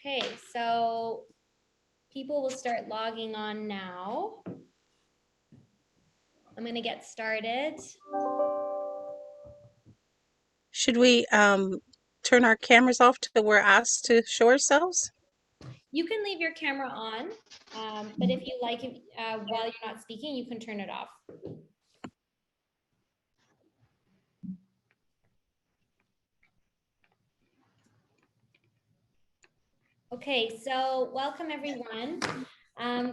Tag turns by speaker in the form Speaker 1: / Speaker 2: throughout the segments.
Speaker 1: Okay, so people will start logging on now. I'm going to get started.
Speaker 2: Should we turn our cameras off till we're asked to show ourselves?
Speaker 1: You can leave your camera on, but if you like it while you're not speaking, you can turn it off. Okay, so welcome everyone.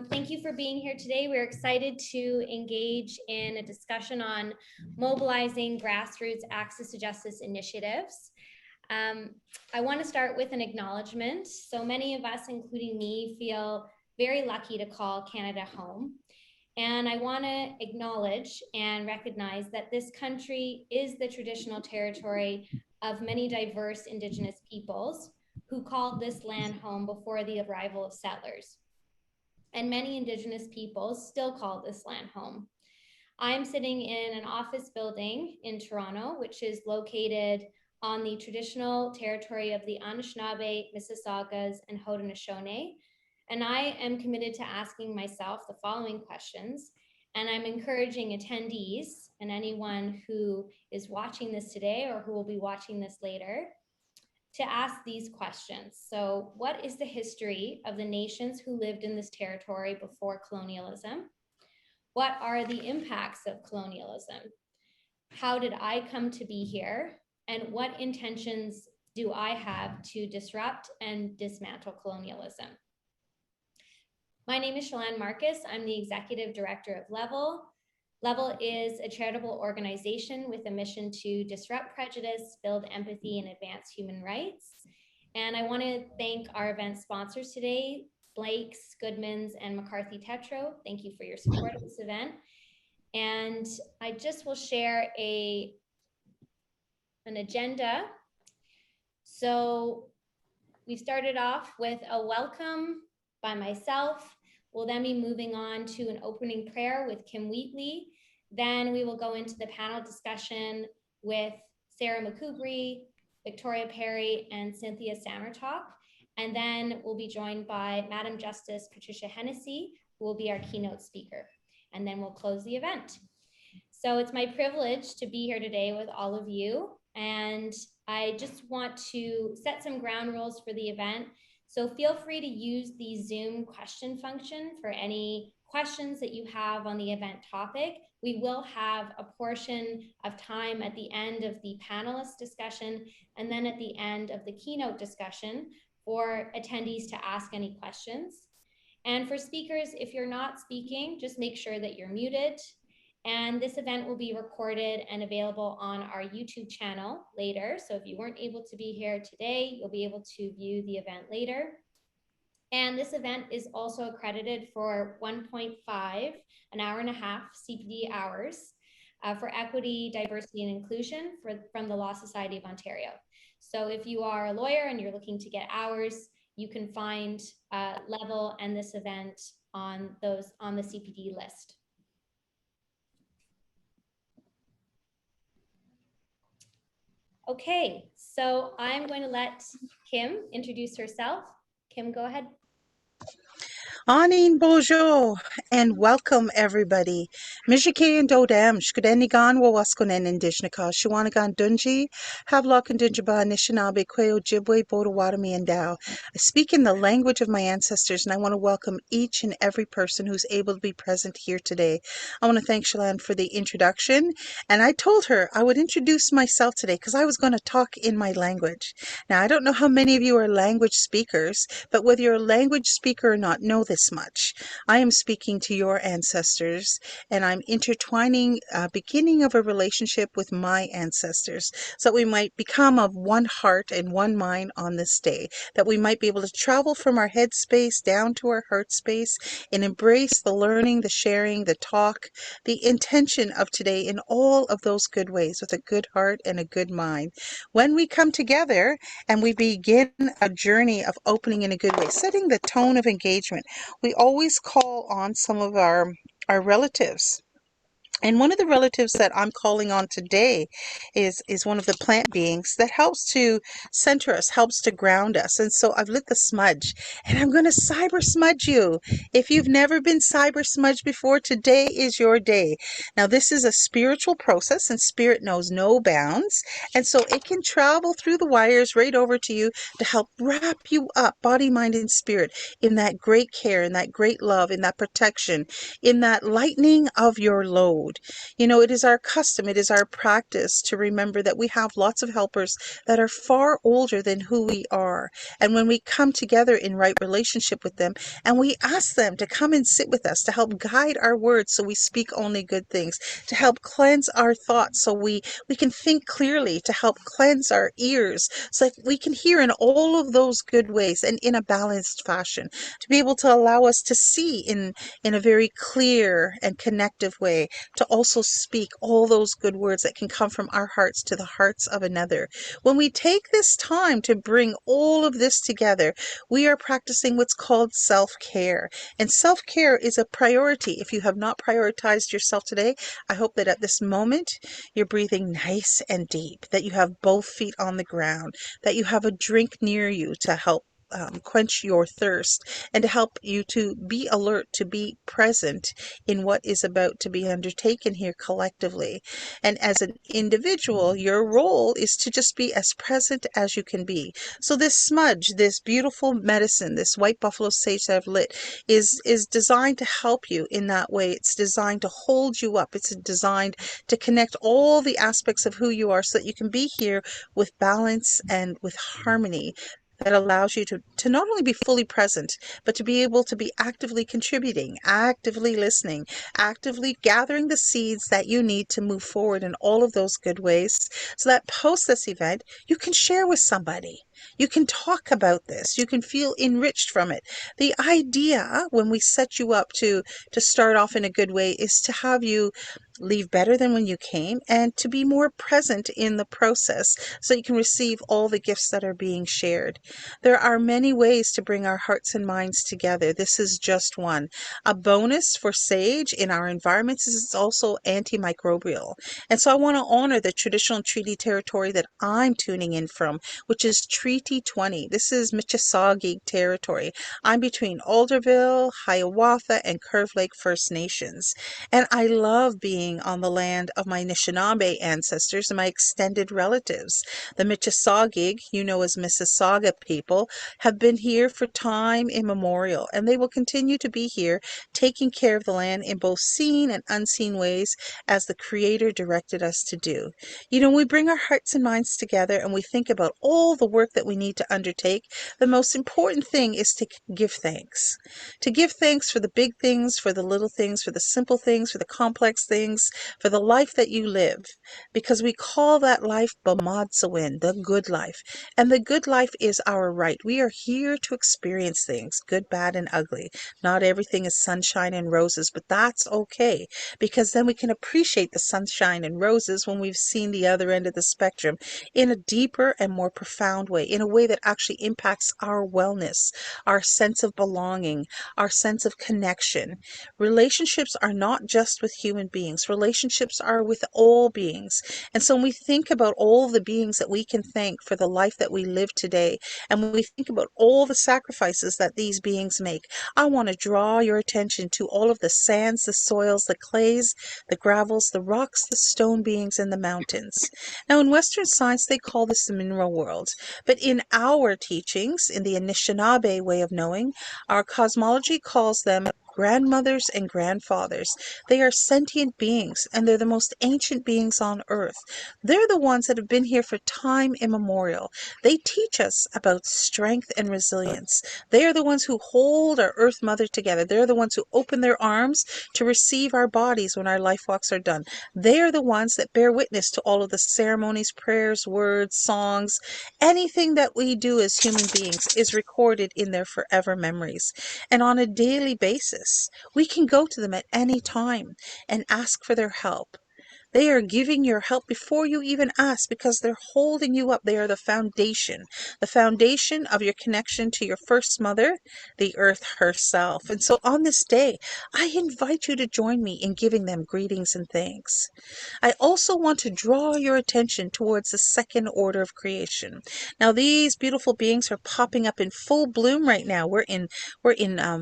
Speaker 1: Thank you for being here today. We're excited to engage in a discussion on mobilizing grassroots access to justice initiatives. I want to start with an acknowledgement. So many of us, including me, feel very lucky to call Canada home. And I want to acknowledge and recognize that this country is the traditional territory of many diverse Indigenous peoples who called this land home before the arrival of settlers. And many Indigenous peoples still call this land home. I'm sitting in an office building in Toronto, which is located on the traditional territory of the Anishinaabe, Mississaugas, and Haudenosaunee. And I am committed to asking myself the following questions. And I'm encouraging attendees and anyone who is watching this today or who will be watching this later to ask these questions. So, what is the history of the nations who lived in this territory before colonialism? What are the impacts of colonialism? How did I come to be here? And what intentions do I have to disrupt and dismantle colonialism? My name is Shawanaga Marcus. I'm the executive director of Level. Level is a charitable organization with a mission to disrupt prejudice, build empathy, and advance human rights. And I want to thank our event sponsors today, Blake's, Goodman's, and McCarthy Tetro. Thank you for your support of this event. And I just will share an agenda. So we started off with a welcome by myself. We'll then be moving on to an opening prayer with Kim Wheatley. Then we will go into the panel discussion with Sarah McCougry, Victoria Perry, and Cynthia Samertalk. And then we'll be joined by Madam Justice Patricia Hennessy, who will be our keynote speaker. And then we'll close the event. So it's my privilege to be here today with all of you. And I just want to set some ground rules for the event. So feel free to use the Zoom question function for any questions that you have on the event topic. We will have a portion of time at the end of the panelist discussion and then at the end of the keynote discussion for attendees to ask any questions. And for speakers, if you're not speaking, just make sure that you're muted. And this event will be recorded and available on our YouTube channel later. So if you weren't able to be here today, you'll be able to view the event later. And this event is also accredited for 1.5, an hour and a half CPD hours for equity, diversity, and inclusion from the Law Society of Ontario. So if you are a lawyer and you're looking to get hours, you can find Level and this event on the CPD list. Okay, so I'm going to let Kim introduce herself. Kim, go ahead.
Speaker 2: Anin bonjour and welcome everybody. Mijike and Dodam, Shkudenigan Wawaskonen Indishnika, Shawanagan Dunji, Havelock and Dinjaba, Anishinaabe, Quayo, Jibwe, Bodawatami, and Dow. I speak in the language of my ancestors, and I want to welcome each and every person who's able to be present here today. I want to thank Shalane for the introduction, and I told her I would introduce myself today because I was going to talk in my language. Now, I don't know how many of you are language speakers, but whether you're a language speaker or not, know this much. I am speaking to your ancestors, and I'm intertwining a beginning of a relationship with my ancestors so that we might become of one heart and one mind on this day, that we might be able to travel from our head space down to our heart space and embrace the learning, the sharing, the talk, the intention of today in all of those good ways with a good heart and a good mind. When we come together and we begin a journey of opening in a good way, setting the tone of engagement, we always call on some of our relatives And one of the relatives that I'm calling on today is one of the plant beings that helps to center us, helps to ground us. And so I've lit the smudge and I'm going to cyber smudge you. If you've never been cyber smudged before, today is your day. Now, this is a spiritual process and spirit knows no bounds. And so it can travel through the wires right over to you to help wrap you up, body, mind, and spirit, in that great care, in that great love, in that protection, in that lightening of your load. You know, it is our custom, it is our practice to remember that we have lots of helpers that are far older than who we are. And when we come together in right relationship with them and we ask them to come and sit with us, to help guide our words so we speak only good things, to help cleanse our thoughts so we can think clearly, to help cleanse our ears so that we can hear in all of those good ways and in a balanced fashion, to be able to allow us to see in a very clear and connective way, to also speak all those good words that can come from our hearts to the hearts of another. When we take this time to bring all of this together, we are practicing what's called self-care. And self-care is a priority. If you have not prioritized yourself today, I hope that at this moment you're breathing nice and deep, that you have both feet on the ground, that you have a drink near you to help quench your thirst and to help you to be alert, to be present in what is about to be undertaken here collectively. And as an individual, your role is to just be as present as you can be. So this smudge, this beautiful medicine, this white buffalo sage that I've lit is designed to help you in that way. It's designed to hold you up. It's designed to connect all the aspects of who you are so that you can be here with balance and with harmony that allows you to not only be fully present, but to be able to be actively contributing, actively listening, actively gathering the seeds that you need to move forward in all of those good ways so that post this event, you can share with somebody. You can talk about this. You can feel enriched from it. The idea when we set you up to start off in a good way is to have you leave better than when you came and to be more present in the process so you can receive all the gifts that are being shared. There are many ways to bring our hearts and minds together. This is just one. A bonus for sage in our environments is it's also antimicrobial. And so I want to honor the traditional treaty territory that I'm tuning in from, which is Treaty 20. This is Mississauga territory. I'm between Alderville, Hiawatha, and Curve Lake First Nations. And I love being on the land of my Anishinaabe ancestors and my extended relatives. The Mississauga, you know as Mississauga people, have been here for time immemorial, and they will continue to be here, taking care of the land in both seen and unseen ways as the Creator directed us to do. You know, we bring our hearts and minds together and we think about all the work that we need to undertake. The most important thing is to give thanks. To give thanks for the big things, for the little things, for the simple things, for the complex things, for the life that you live, because we call that life Bamadsawin, the good life. And the good life is our right. We are here to experience things, good, bad, and ugly. Not everything is sunshine and roses, but that's okay, because then we can appreciate the sunshine and roses when we've seen the other end of the spectrum in a deeper and more profound way, in a way that actually impacts our wellness, our sense of belonging, our sense of connection. Relationships are not just with human beings. Relationships are with all beings. And so when we think about all the beings that we can thank for the life that we live today, and when we think about all the sacrifices that these beings make, I want to draw your attention to all of the sands, the soils, the clays, the gravels, the rocks, the stone beings, and the mountains. Now, in Western science, they call this the mineral world. But in our teachings, in the Anishinaabe way of knowing, our cosmology calls them grandmothers and grandfathers. They are sentient beings, and they're the most ancient beings on earth. They're the ones that have been here for time immemorial. They teach us about strength and resilience. They are the ones who hold our earth mother together. They're the ones who open their arms to receive our bodies when our life walks are done. They are the ones that bear witness to all of the ceremonies, prayers, words, songs. Anything that we do as human beings is recorded in their forever memories. And on a daily basis, we can go to them at any time and ask for their help. They are giving your help before you even ask because they're holding you up. They are the foundation of your connection to your first mother, the earth herself. And so on this day, I invite you to join me in giving them greetings and thanks. I also want to draw your attention towards the second order of creation. Now, these beautiful beings are popping up in full bloom right now. We're in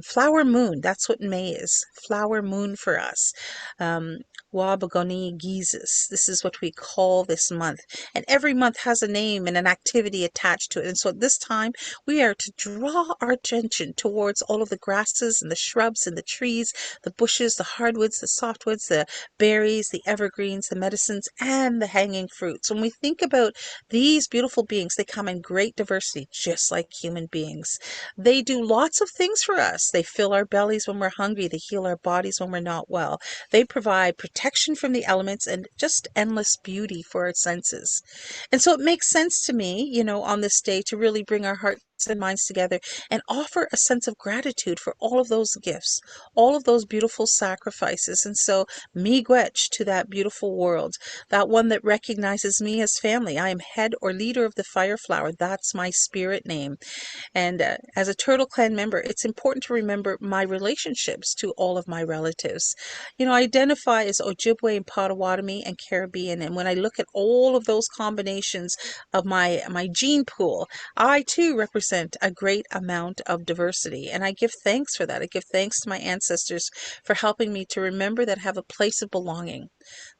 Speaker 2: flower moon. That's what May is. Flower moon for us. Um, Wabagoni Gizis. This is what we call this month. And every month has a name and an activity attached to it. And so at this time, we are to draw our attention towards all of the grasses and the shrubs and the trees, the bushes, the hardwoods, the softwoods, the berries, the evergreens, the medicines, and the hanging fruits. When we think about these beautiful beings, they come in great diversity, just like human beings. They do lots of things for us. They fill our bellies when we're hungry. They heal our bodies when we're not well. They provide protection from the elements and just endless beauty for our senses. And so it makes sense to me, on this day to really bring our hearts and minds together and offer a sense of gratitude for all of those gifts, all of those beautiful sacrifices. And so miigwech to that beautiful world, that one that recognizes me as family. I am head or leader of the fire flower. That's my spirit name. And as a Turtle Clan member, it's important to remember my relationships to all of my relatives. I identify as Ojibwe and Potawatomi and Caribbean. And when I look at all of those combinations of my gene pool, I too represent a great amount of diversity. And I give thanks for that. I give thanks to my ancestors for helping me to remember that I have a place of belonging,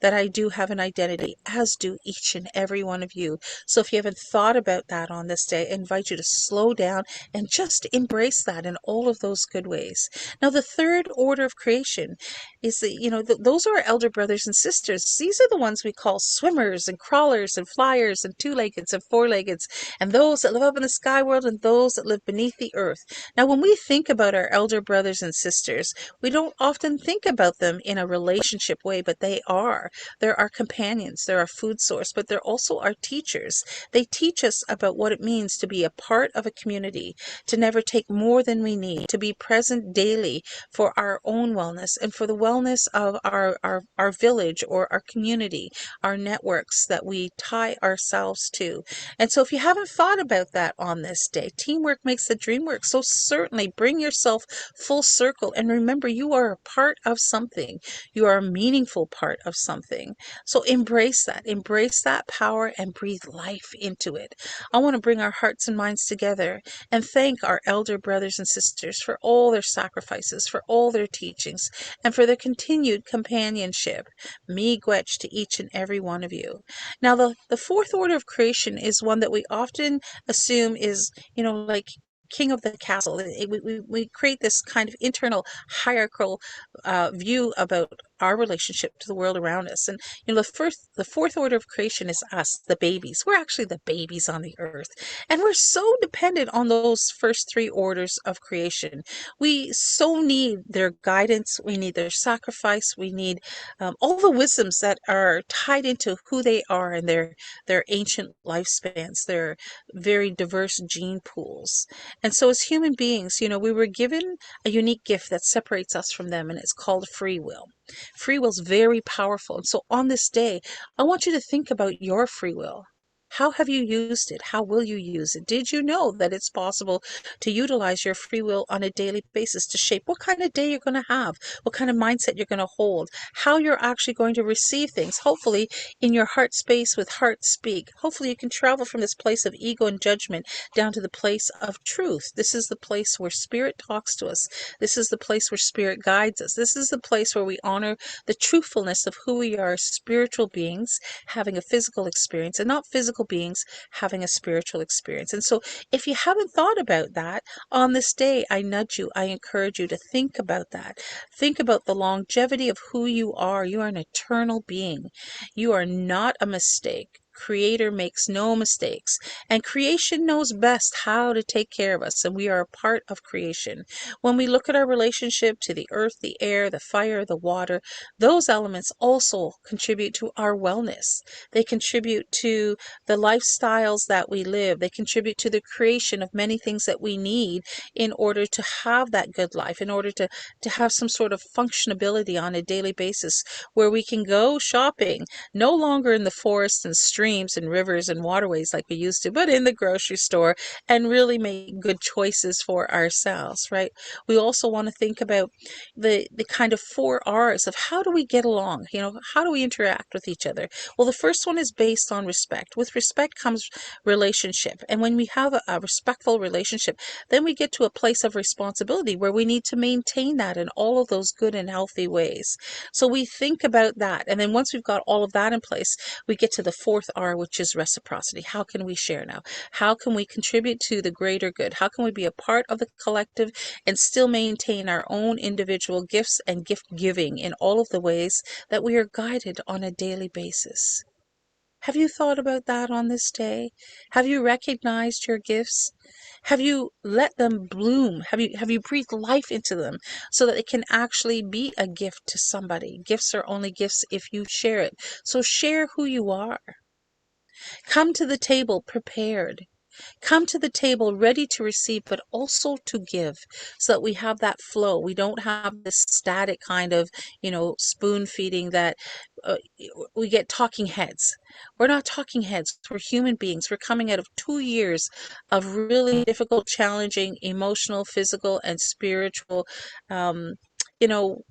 Speaker 2: that I do have an identity, as do each and every one of you. So if you haven't thought about that on this day, I invite you to slow down and just embrace that in all of those good ways. Now, the third order of creation is that, those are our elder brothers and sisters. These are the ones we call swimmers and crawlers and flyers and two-leggeds and four-leggeds, and those that live up in the sky world and those that live beneath the earth. Now, when we think about our elder brothers and sisters, we don't often think about them in a relationship way, but they are. They're our companions, they're our food source, but they're also our teachers. They teach us about what it means to be a part of a community, to never take more than we need, to be present daily for our own wellness and for the wellness of our village or our community, our networks that we tie ourselves to. And so if you haven't thought about that on this day, teamwork makes the dream work. So certainly bring yourself full circle and remember you are a part of something. You are a meaningful part of something. So embrace that power and breathe life into it. I want to bring our hearts and minds together and thank our elder brothers and sisters for all their sacrifices, for all their teachings, and for their continued companionship. Miigwech to each and every one of you. Now, the fourth order of creation is one that we often assume is, like king of the castle. We create this kind of internal hierarchical view about our relationship to the world around us. And the fourth order of creation is us, the babies. We're actually the babies on the earth, and we're so dependent on those first three orders of creation. We so need their guidance. We need their sacrifice. We need all the wisdoms that are tied into who they are and their ancient lifespans, their very diverse gene pools. And so as human beings, we were given a unique gift that separates us from them, and it's called free will. Free will is very powerful. And so on this day, I want you to think about your free will. How have you used it? How will you use it? Did you know that it's possible to utilize your free will on a daily basis to shape what kind of day you're going to have, what kind of mindset you're going to hold, how you're actually going to receive things, hopefully in your heart space with heart speak. Hopefully you can travel from this place of ego and judgment down to the place of truth. This is the place where spirit talks to us. This is the place where spirit guides us. This is the place where we honor the truthfulness of who we are, spiritual beings having a physical experience and not physical beings having a spiritual experience. And so if you haven't thought about that on this day, I nudge you, I encourage you to think about that. Think about the longevity of who you are. You are an eternal being. You are not a mistake. Creator makes no mistakes, and creation knows best how to take care of us, and we are a part of creation. When we look at our relationship to the earth, the air, the fire, the water, those elements also contribute to our wellness. They contribute to the lifestyles that we live. They contribute to the creation of many things that we need in order to have that good life, in order to have some sort of functionability on a daily basis where we can go shopping, no longer in the forests and streams and rivers and waterways like we used to, but in the grocery store, and really make good choices for ourselves, right? We also want to think about the kind of 4 R's of how do we get along? How do we interact with each other? Well, the first one is based on respect. With respect comes relationship. And when we have a respectful relationship, then we get to a place of responsibility where we need to maintain that in all of those good and healthy ways. So we think about that. And then once we've got all of that in place, we get to the 4th R, which is reciprocity. How can we share now? How can we contribute to the greater good? How can we be a part of the collective and still maintain our own individual gifts and gift giving in all of the ways that we are guided on a daily basis? Have you thought about that on this day? Have you recognized your gifts? Have you let them bloom? Have you breathed life into them so that it can actually be a gift to somebody? Gifts are only gifts if you share it. So share who you are. Come to the table prepared. Come to the table ready to receive, but also to give, so that we have that flow. We don't have this static kind of, spoon feeding that uh, we get talking heads. We're not talking heads. We're human beings. We're coming out of 2 years of really difficult, challenging, emotional, physical, and spiritual, um, you know,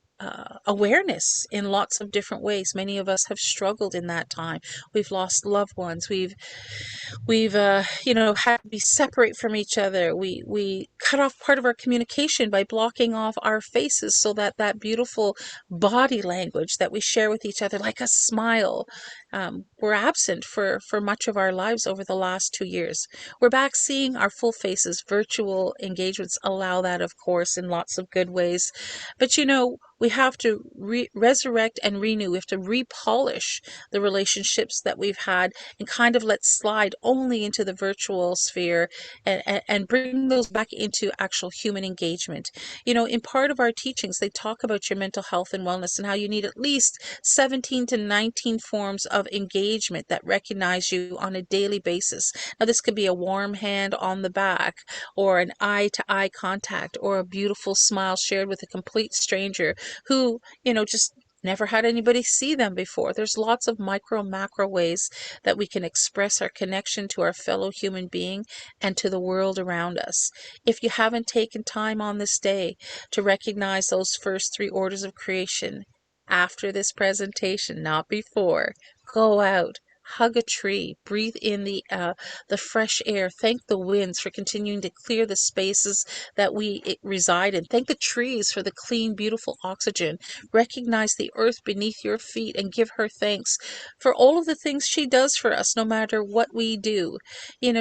Speaker 2: awareness in lots of different ways. Many of us have struggled in that time. We've lost loved ones. We've had to be separate from each other. We cut off part of our communication by blocking off our faces so that that beautiful body language that we share with each other, like a smile, were absent for much of our lives over the last 2 years. We're back seeing our full faces. Virtual engagements allow that, of course, in lots of good ways. But we have to resurrect and renew. We have to repolish the relationships that we've had and kind of let slide only into the virtual sphere, and bring those back into actual human engagement. In part of our teachings, they talk about your mental health and wellness and how you need at least 17 to 19 forms of engagement that recognize you on a daily basis. Now, this could be a warm hand on the back, or an eye-to-eye contact, or a beautiful smile shared with a complete stranger who, just never had anybody see them before. There's lots of micro, macro ways that we can express our connection to our fellow human being and to the world around us. If you haven't taken time on this day to recognize those first 3 orders of creation, after this presentation, not before, go out. Hug a tree, breathe in the fresh air, thank the winds for continuing to clear the spaces that we reside in. Thank the trees for the clean, beautiful oxygen. Recognize the earth beneath your feet and give her thanks for all of the things she does for us, no matter what we do.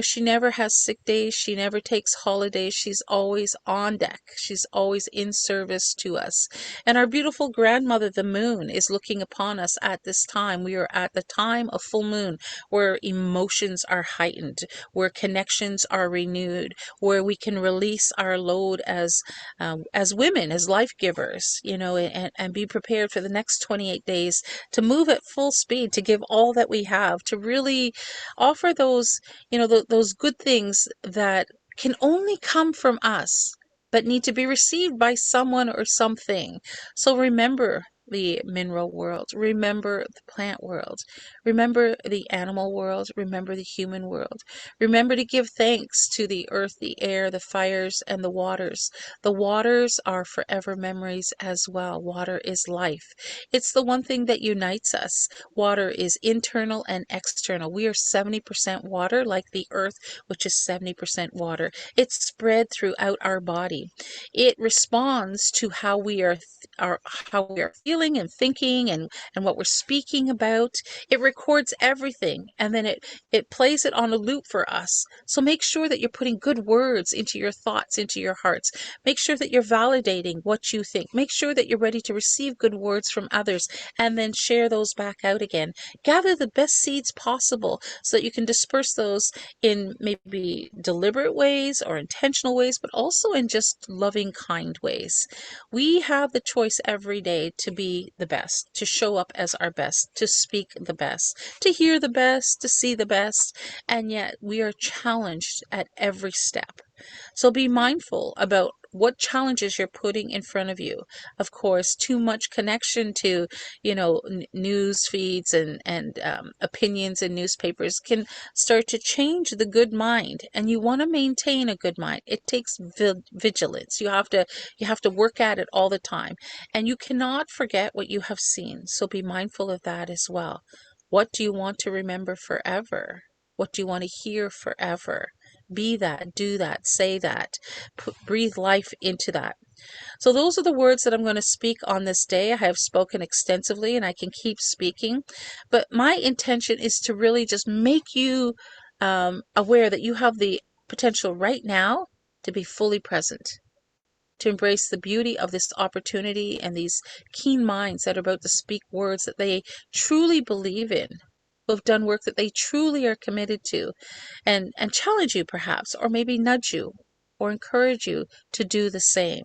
Speaker 2: She never has sick days. She never takes holidays. She's always on deck. She's always in service to us. And our beautiful grandmother, the moon, is looking upon us at this time. We are at the time of full moon, where emotions are heightened, where connections are renewed, where we can release our load as women, as life givers, and be prepared for the next 28 days to move at full speed, to give all that we have, to really offer those, those good things that can only come from us, but need to be received by someone or something. So remember the mineral world, remember the plant world, remember the animal world, remember the human world. Remember to give thanks to the earth, the air, the fires, and the waters. The waters are forever memories as well. Water is life. It's the one thing that unites us. Water is internal and external. We are 70% water, like the earth, which is 70% water. It's spread throughout our body. It responds to how we are feeling feeling and thinking and what we're speaking about. It records everything, and then it plays it on a loop for us. So make sure that you're putting good words into your thoughts, into your hearts. Make sure that you're validating what you think. Make sure that you're ready to receive good words from others and then share those back out again. Gather the best seeds possible so that you can disperse those in maybe deliberate ways or intentional ways, but also in just loving, kind ways. We have the choice every day to be the best, to show up as our best, to speak the best, to hear the best, to see the best, and yet we are challenged at every step. So be mindful about what challenges you're putting in front of you. Of course, too much connection to, news feeds and opinions in newspapers can start to change the good mind. And you want to maintain a good mind. It takes vigilance. You have to work at it all the time, and you cannot forget what you have seen. So be mindful of that as well. What do you want to remember forever? What do you want to hear forever? Be that, do that, say that, breathe life into that. So those are the words that I'm going to speak on this day. I have spoken extensively and I can keep speaking, but my intention is to really just make you aware that you have the potential right now to be fully present, to embrace the beauty of this opportunity and these keen minds that are about to speak words that they truly believe in, who have done work that they truly are committed to, and challenge you perhaps, or maybe nudge you or encourage you to do the same.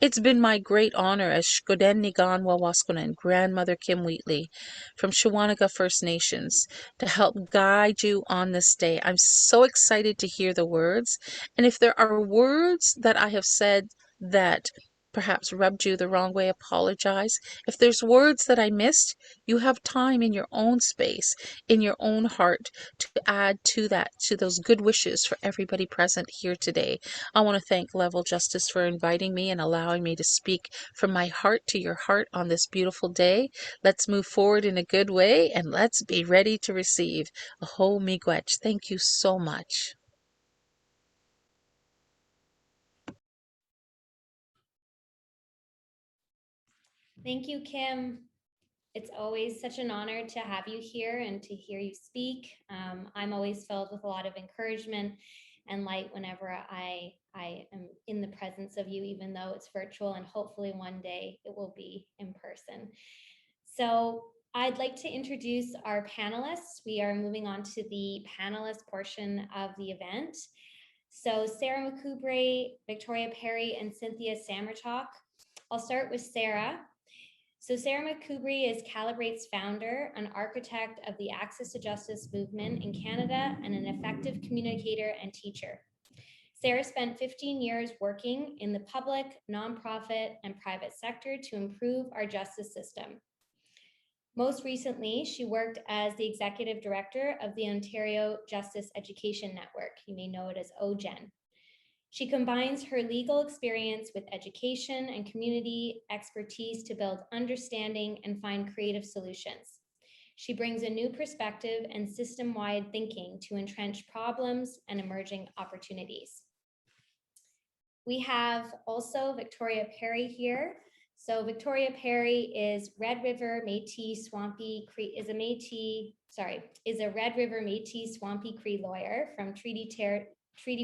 Speaker 2: It's been my great honor as Shkoden Nigan Wawaskunen, Grandmother Kim Wheatley from Shawanaga First Nations, to help guide you on this day. I'm so excited to hear the words. And if there are words that I have said that perhaps rubbed you the wrong way, apologize. If there's words that I missed, you have time in your own space, in your own heart, to add to that, to those good wishes for everybody present here today. I want to thank Level Justice for inviting me and allowing me to speak from my heart to your heart on this beautiful day. Let's move forward in a good way, and let's be ready to receive. Aho miigwech. Thank you so much.
Speaker 1: Thank you, Kim. It's always such an honor to have you here and to hear you speak. I'm always filled with a lot of encouragement and light whenever I am in the presence of you, even though it's virtual, and hopefully one day it will be in person. So I'd like to introduce our panelists. We are moving on to the panelist portion of the event. So Sarah McCoubrey, Victoria Perry, and Cynthia Samertalk. I'll start with Sarah. So Sarah McCoubrey is Calibrate's founder, an architect of the Access to Justice movement in Canada, and an effective communicator and teacher. Sarah spent 15 years working in the public, nonprofit, and private sector to improve our justice system. Most recently, she worked as the executive director of the Ontario Justice Education Network. You may know it as OGEN. She combines her legal experience with education and community expertise to build understanding and find creative solutions. She brings a new perspective and system-wide thinking to entrench problems and emerging opportunities. We have also Victoria Perry here. So Victoria Perry is Red River Métis Swampy Cree, is a Red River Métis Swampy Cree lawyer from Treaty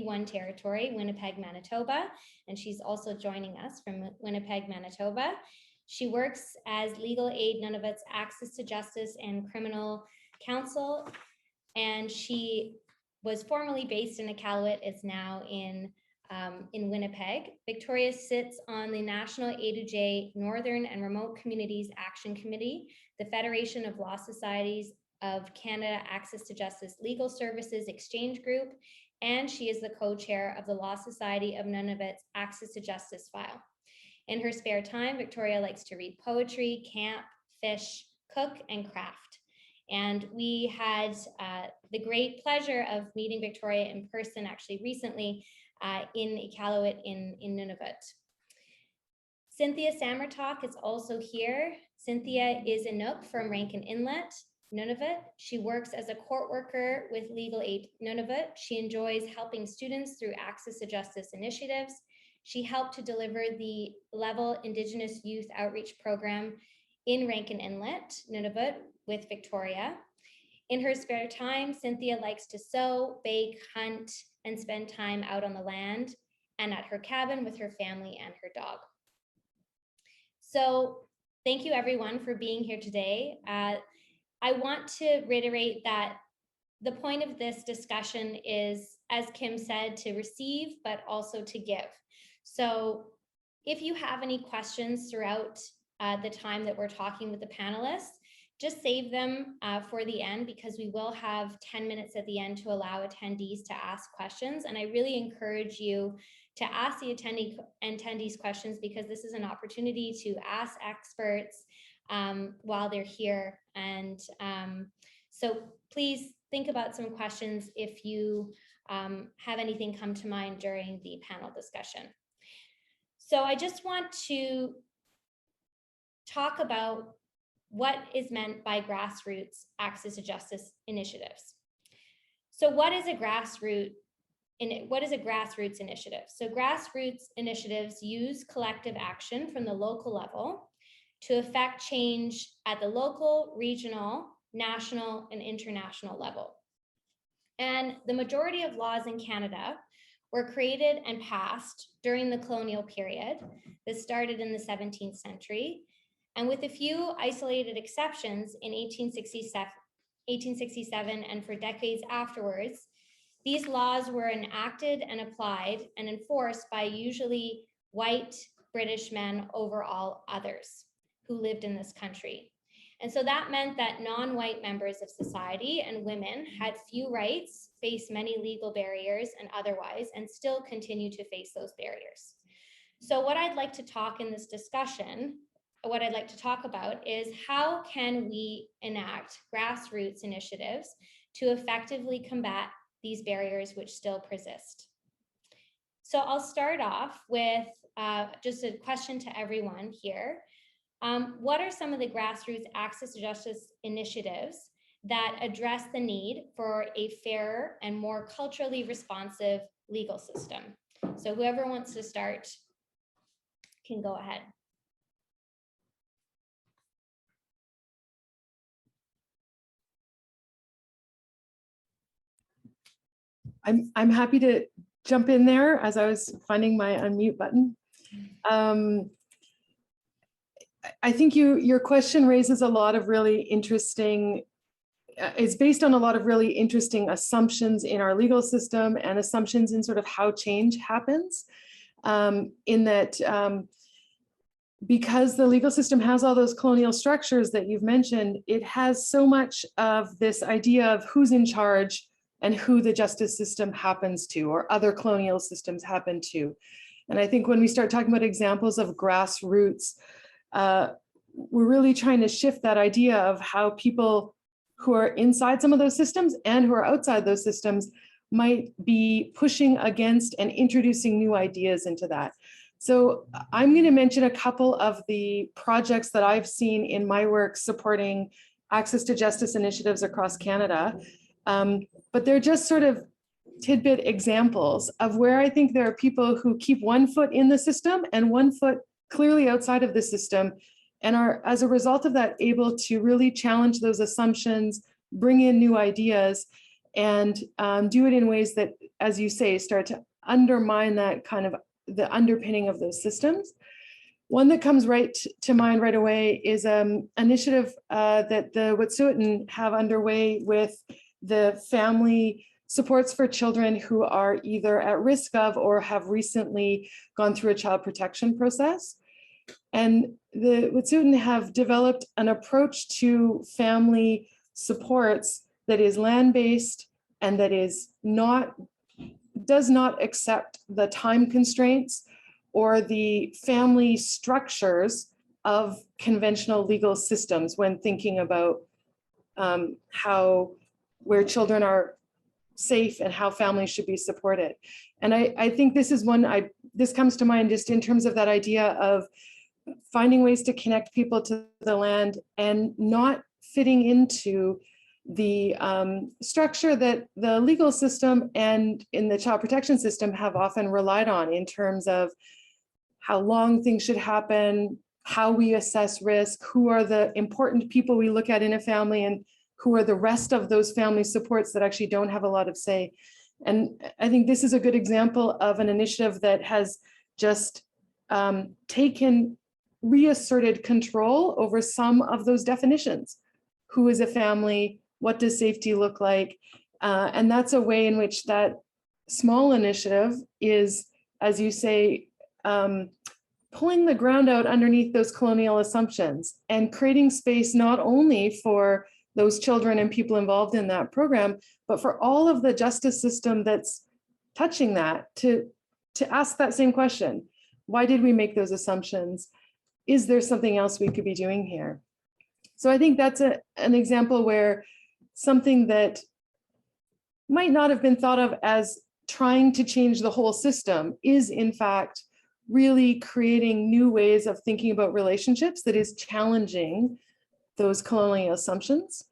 Speaker 1: 1 territory, Winnipeg, Manitoba, and she's also joining us from Winnipeg, Manitoba. She works as legal aid Nunavut's Access to Justice and Criminal Counsel, and she was formerly based in Iqaluit, is now in Winnipeg. Victoria sits on the National A2J Northern and Remote Communities Action Committee, the Federation of Law Societies of Canada Access to Justice Legal Services Exchange Group, and she is the co-chair of the Law Society of Nunavut's Access to Justice File. In her spare time, Victoria likes to read poetry, camp, fish, cook, and craft. And we had the great pleasure of meeting Victoria in person actually recently in Iqaluit in Nunavut. Cynthia Samertalk is also here. Cynthia is a Nook from Rankin Inlet, Nunavut. She works as a court worker with Legal Aid Nunavut. She enjoys helping students through access to justice initiatives. She helped to deliver the Level Indigenous Youth Outreach Program in Rankin Inlet, Nunavut, with Victoria. In her spare time, Cynthia likes to sew, bake, hunt, and spend time out on the land and at her cabin with her family and her dog. So thank you everyone for being here today. I want to reiterate that the point of this discussion is, as Kim said, to receive, but also to give. So if you have any questions throughout the time that we're talking with the panelists, just save them for the end, because we will have 10 minutes at the end to allow attendees to ask questions. And I really encourage you to ask the attendees questions, because this is an opportunity to ask experts while they're here. And so please think about some questions if you have anything come to mind during the panel discussion. So I just want to talk about what is meant by grassroots access to justice initiatives. So what is a grassroots initiative? So grassroots initiatives use collective action from the local level to affect change at the local, regional, national, and international level. And the majority of laws in Canada were created and passed during the colonial period that started in the 17th century. And with a few isolated exceptions in 1867 and for decades afterwards, these laws were enacted and applied and enforced by usually white British men over all others who lived in this country. And so that meant that non-white members of society and women had few rights, faced many legal barriers and otherwise, and still continue to face those barriers. So what I'd like to talk in this discussion, what I'd like to talk about is how can we enact grassroots initiatives to effectively combat these barriers which still persist. So I'll start off with just a question to everyone here. What are some of the grassroots access to justice initiatives that address the need for a fairer and more culturally responsive legal system? So whoever wants to start can go ahead.
Speaker 3: I'm happy to jump in there as I was finding my unmute button. I think your question raises a lot of really interesting, it's based on a lot of really interesting assumptions in our legal system and assumptions in sort of how change happens, in that because the legal system has all those colonial structures that you've mentioned, it has so much of this idea of who's in charge and who the justice system happens to, or other colonial systems happen to. And I think when we start talking about examples of grassroots, we're really trying to shift that idea of how people who are inside some of those systems and who are outside those systems might be pushing against and introducing new ideas into that. So I'm going to mention a couple of the projects that I've seen in my work supporting access to justice initiatives across Canada. But they're just sort of tidbit examples of where I think there are people who keep one foot in the system and one foot clearly outside of the system, and are, as a result of that, able to really challenge those assumptions, bring in new ideas, and do it in ways that, as you say, start to undermine that kind of the underpinning of those systems. One that comes right to mind right away is an initiative that the Wet'suwet'en have underway with the family supports for children who are either at risk of or have recently gone through a child protection process. And the Wet'suwet'en have developed an approach to family supports that is land-based and that does not accept the time constraints or the family structures of conventional legal systems when thinking about where children are safe and how families should be supported. And I think this is this comes to mind just in terms of that idea of finding ways to connect people to the land and not fitting into the structure that the legal system and in the child protection system have often relied on in terms of how long things should happen, how we assess risk, who are the important people we look at in a family, and who are the rest of those family supports that actually don't have a lot of say. And I think this is a good example of an initiative that has just reasserted control over some of those definitions. Who is a family? What does safety look like? And that's a way in which that small initiative is, as you say, pulling the ground out underneath those colonial assumptions and creating space not only for those children and people involved in that program, but for all of the justice system that's touching that to ask that same question. Why did we make those assumptions? Is there something else we could be doing here? So I think that's an example where something that might not have been thought of as trying to change the whole system is in fact really creating new ways of thinking about relationships that is challenging those colonial assumptions.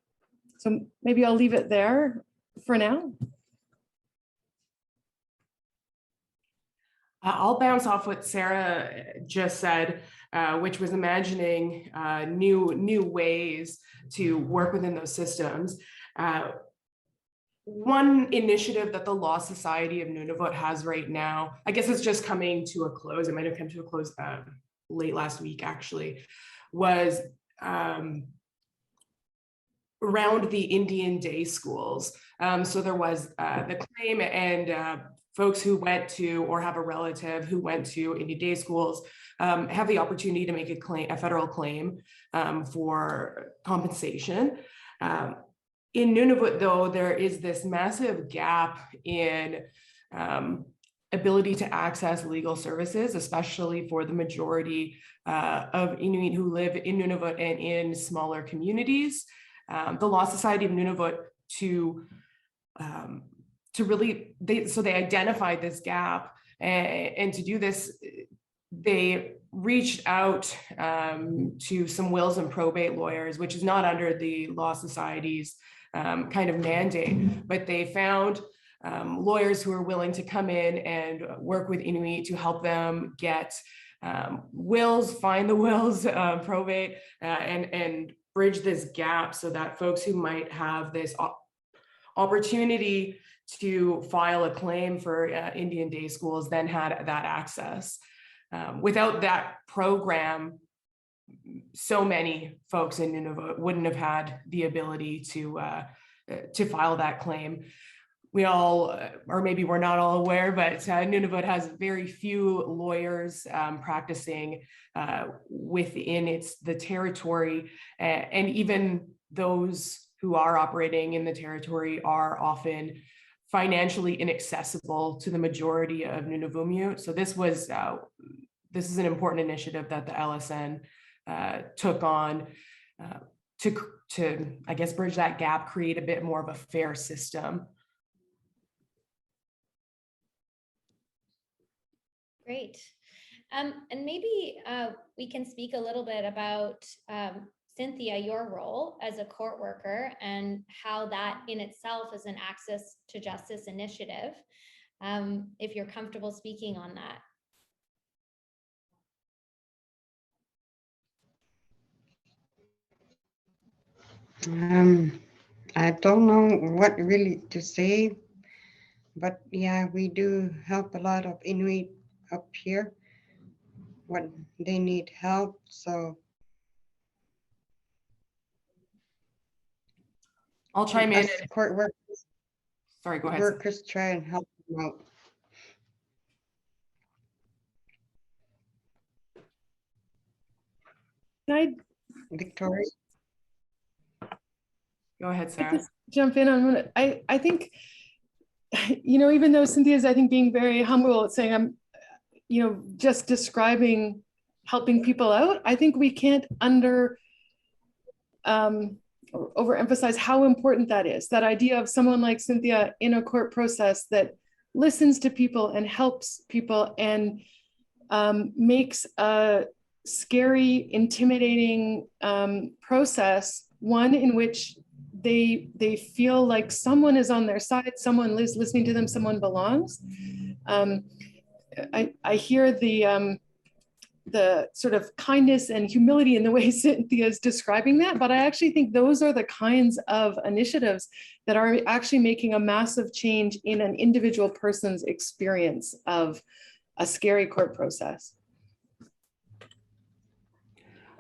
Speaker 3: So maybe I'll leave it there for now.
Speaker 4: I'll bounce off what Sarah just said, which was imagining new ways to work within those systems. One initiative that the Law Society of Nunavut has right now, I guess it's just coming to a close, it might have come to a close late last week actually, was around the Indian day schools. So there was the claim, and folks who went to or have a relative who went to Indian day schools have the opportunity to make a federal claim for compensation. In Nunavut, though, there is this massive gap in ability to access legal services, especially for the majority of Inuit who live in Nunavut and in smaller communities. The Law Society of Nunavut they identified this gap, and to do this, they reached out to some wills and probate lawyers, which is not under the Law Society's kind of mandate, but they found lawyers who are willing to come in and work with Inuit to help them get wills, find the wills, probate, and bridge this gap so that folks who might have this opportunity to file a claim for Indian day schools then had that access. Without that program, so many folks in Nunavut wouldn't have had the ability to file that claim. We all, or maybe we're not all aware, but Nunavut has very few lawyers practicing within the territory, and even those who are operating in the territory are often financially inaccessible to the majority of Nunavummiut. So this is an important initiative that the LSN took on to, I guess, bridge that gap, create a bit more of a fair system.
Speaker 1: Great. And maybe we can speak a little bit about, Cynthia, your role as a court worker and how that in itself is an access to justice initiative, if you're comfortable speaking on that.
Speaker 5: I don't know what really to say, but yeah, we do help a lot of Inuit up here when they need help. So
Speaker 4: I'll chime in.
Speaker 5: Court workers,
Speaker 4: Sorry, go ahead.
Speaker 5: Workers try and help them out.
Speaker 3: Can
Speaker 5: Victoria?
Speaker 4: Go ahead,
Speaker 3: I
Speaker 4: Sarah.
Speaker 3: just jump in on one? I think, even though Cynthia's, I think, being very humble, saying I'm, just describing helping people out, I think we can't overemphasize how important that is. That idea of someone like Cynthia in a court process that listens to people and helps people and makes a scary, intimidating process one in which they feel like someone is on their side, someone is listening to them, someone belongs. I hear the the sort of kindness and humility in the way Cynthia is describing that, but I actually think those are the kinds of initiatives that are actually making a massive change in an individual person's experience of a scary court process.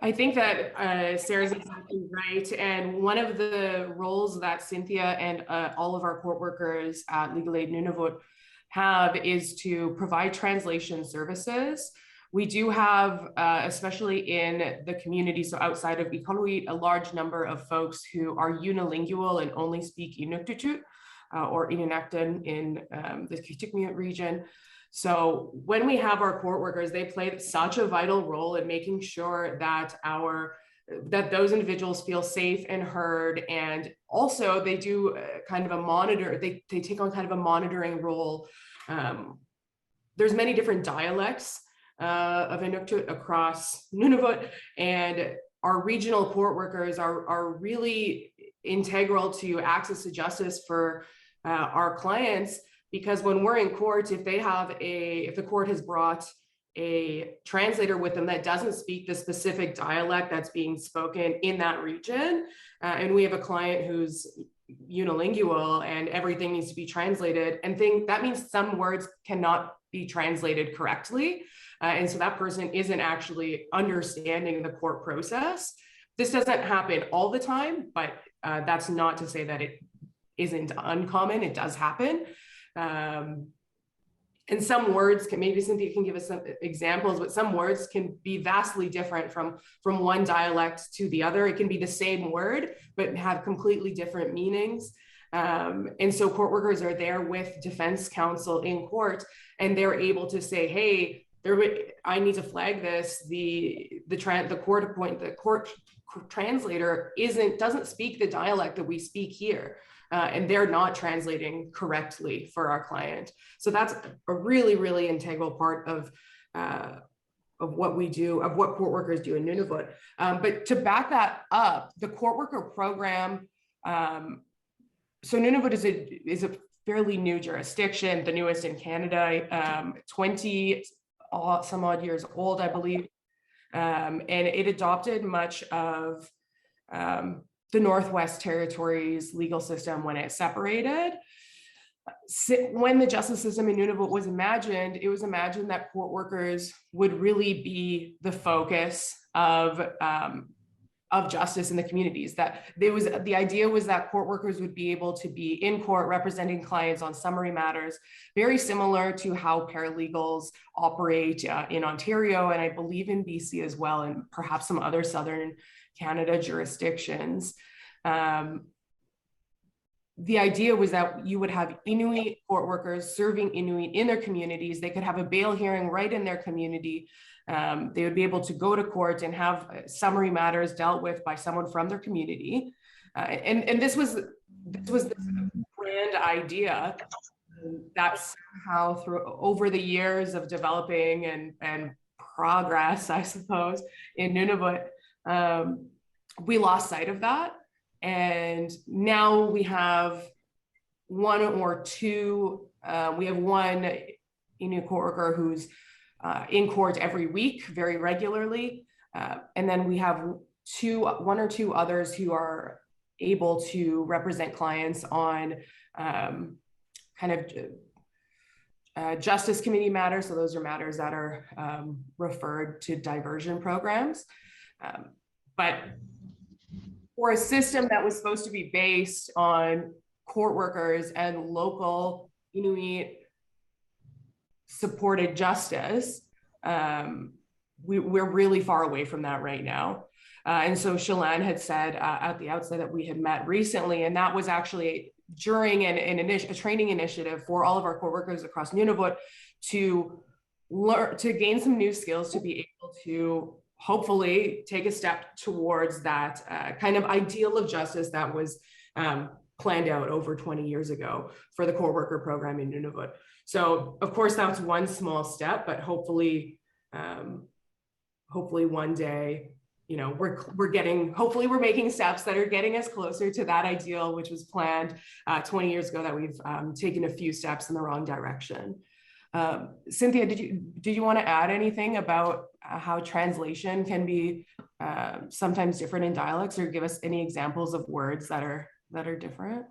Speaker 4: I think that Sarah's exactly right. And one of the roles that Cynthia and all of our court workers at Legal Aid Nunavut have is to provide translation services. We do have, especially in the community, so outside of Iqaluit, a large number of folks who are unilingual and only speak Inuktitut or Inunaktan in the Kitikmeot region. So when we have our court workers, they play such a vital role in making sure that that those individuals feel safe and heard. And also they do kind of a monitor, they take on kind of a monitoring role. There's many different dialects of Inuktitut across Nunavut, and our regional court workers are really integral to access to justice for our clients. Because when we're in court, if the court has brought a translator with them that doesn't speak the specific dialect that's being spoken in that region, and we have a client who's unilingual and everything needs to be translated, and that means some words cannot be translated correctly. And so that person isn't actually understanding the court process. This doesn't happen all the time, but that's not to say that it isn't uncommon. It does happen. And some words maybe Cynthia can give us some examples, but some words can be vastly different from one dialect to the other. It can be the same word, but have completely different meanings. And so court workers are there with defense counsel in court, and they're able to say, hey, I need to flag this. The court translator doesn't speak the dialect that we speak here. And they're not translating correctly for our client. So that's a really, really integral part of what we do, of what court workers do in Nunavut. But to back that up, the court worker program, so Nunavut is a fairly new jurisdiction, the newest in Canada, 20 some odd years old, I believe. And it adopted much of the Northwest Territories legal system when it separated. When the justice system in Nunavut was imagined, it was imagined that court workers would really be the focus of justice in the communities. The idea was that court workers would be able to be in court representing clients on summary matters, very similar to how paralegals operate in Ontario, and I believe in BC as well, and perhaps some other Southern Canada jurisdictions. The idea was that you would have Inuit court workers serving Inuit in their communities. They could have a bail hearing right in their community. They would be able to go to court and have summary matters dealt with by someone from their community. And this was this grand idea that somehow over the years of developing and progress, I suppose, in Nunavut, we lost sight of that. And now we have one or two, we have one Inuit court worker who's in court every week, very regularly. And then we have one or two others who are able to represent clients on justice committee matters. So those are matters that are referred to diversion programs. But for a system that was supposed to be based on court workers and local Inuit supported justice, we're really far away from that right now. And so Chelan had said at the outset that we had met recently, and that was actually during a training initiative for all of our court workers across Nunavut to gain some new skills to be able to hopefully take a step towards that kind of ideal of justice that was planned out over 20 years ago for the court worker program in Nunavut. So of course that's one small step, but hopefully one day, you know, hopefully we're making steps that are getting us closer to that ideal, which was planned 20 years ago, that we've taken a few steps in the wrong direction. Cynthia, did you want to add anything about how translation can be sometimes different in dialects, or give us any examples of words that are different?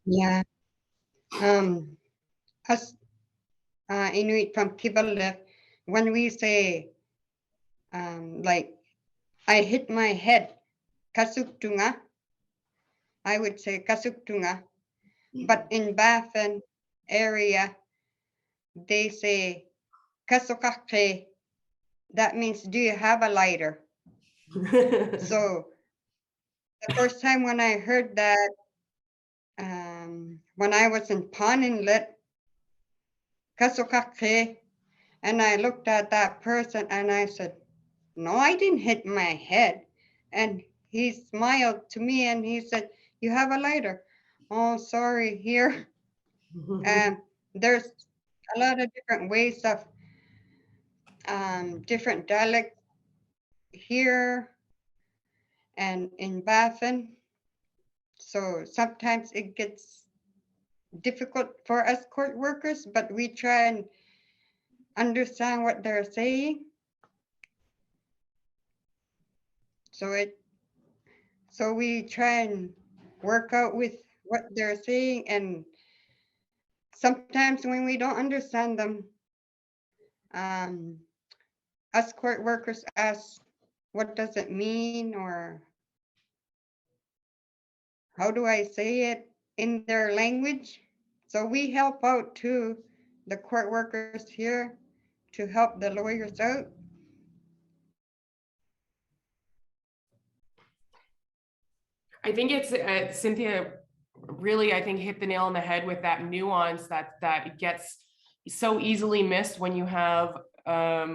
Speaker 5: Yeah. Us Inuit from Kivalliq, when we say like I hit my head, kasuktunga, I would say kasuktunga. But in Baffin area, they say kasokakte. That means, do you have a lighter? So the first time when I heard that, when I was in Paninlet, kasokakte, and I looked at that person and I said, no, I didn't hit my head. And he smiled to me and he said, you have a lighter. Oh, sorry, here. There's a lot of different ways of different dialects here and in Baffin. So sometimes it gets difficult for us court workers, but we try and understand what they're saying. So we try and work out with what they're saying, and sometimes when we don't understand them, us court workers ask, what does it mean, or how do I say it in their language? So we help out too, the court workers here, to help the lawyers out.
Speaker 4: I think it's Cynthia really, I think, hit the nail on the head with that nuance that gets so easily missed when you have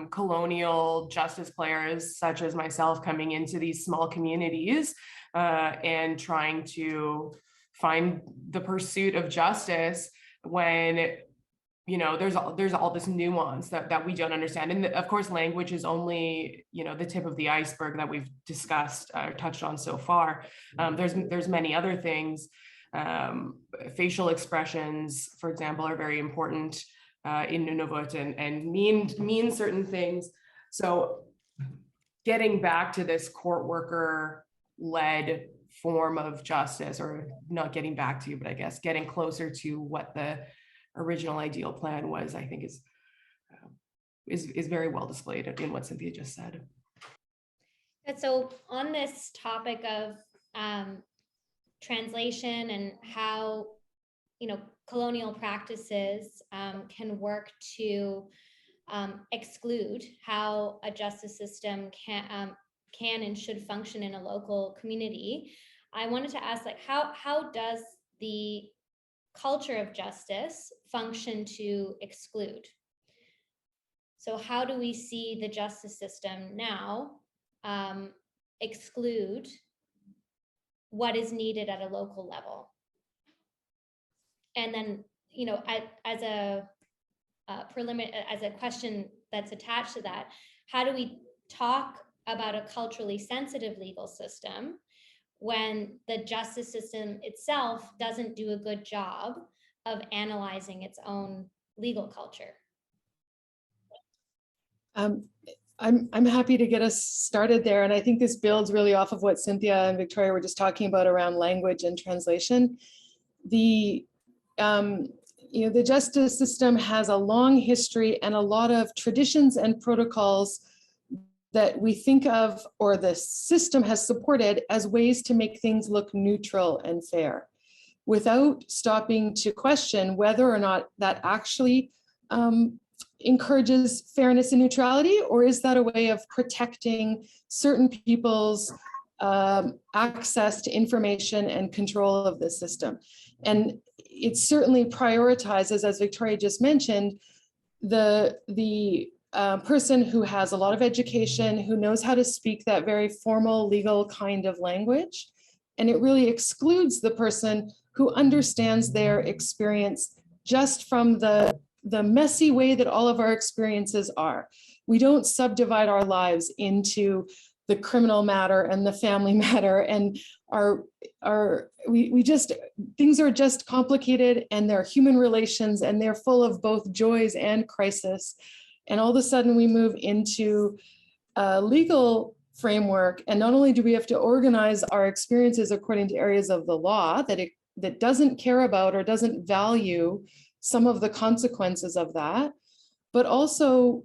Speaker 4: colonial justice players such as myself coming into these small communities and trying to find the pursuit of justice when there's all this nuance that we don't understand. And of course, language is only, the tip of the iceberg that we've discussed, touched on so far. There's many other things. Facial expressions, for example, are very important in Nunavut and mean certain things. So getting back to this court worker led form of justice, or not getting back to, but I guess getting closer to what the original ideal plan was, I think is very well displayed in what Cynthia just said.
Speaker 1: And so on this topic of translation and how colonial practices can work to exclude how a justice system can and should function in a local community, I wanted to ask, how does the culture of justice function to exclude? So how do we see the justice system now exclude what is needed at a local level? And then, as a question that's attached to that, how do we talk about a culturally sensitive legal system when the justice system itself doesn't do a good job of analyzing its own legal culture?
Speaker 3: I'm happy to get us started there. And I think this builds really off of what Cynthia and Victoria were just talking about around language and translation. The justice system has a long history and a lot of traditions and protocols that we think of, or the system has supported, as ways to make things look neutral and fair, without stopping to question whether or not that actually encourages fairness and neutrality, or is that a way of protecting certain people's access to information and control of the system? And it certainly prioritizes, as Victoria just mentioned, the person who has a lot of education, who knows how to speak that very formal legal kind of language. And it really excludes the person who understands their experience just from the messy way that all of our experiences are. We don't subdivide our lives into the criminal matter and the family matter, and we just, things are just complicated, and they're human relations, and they're full of both joys and crisis. And all of a sudden we move into a legal framework, and not only do we have to organize our experiences according to areas of the law that doesn't care about or doesn't value some of the consequences of that, but also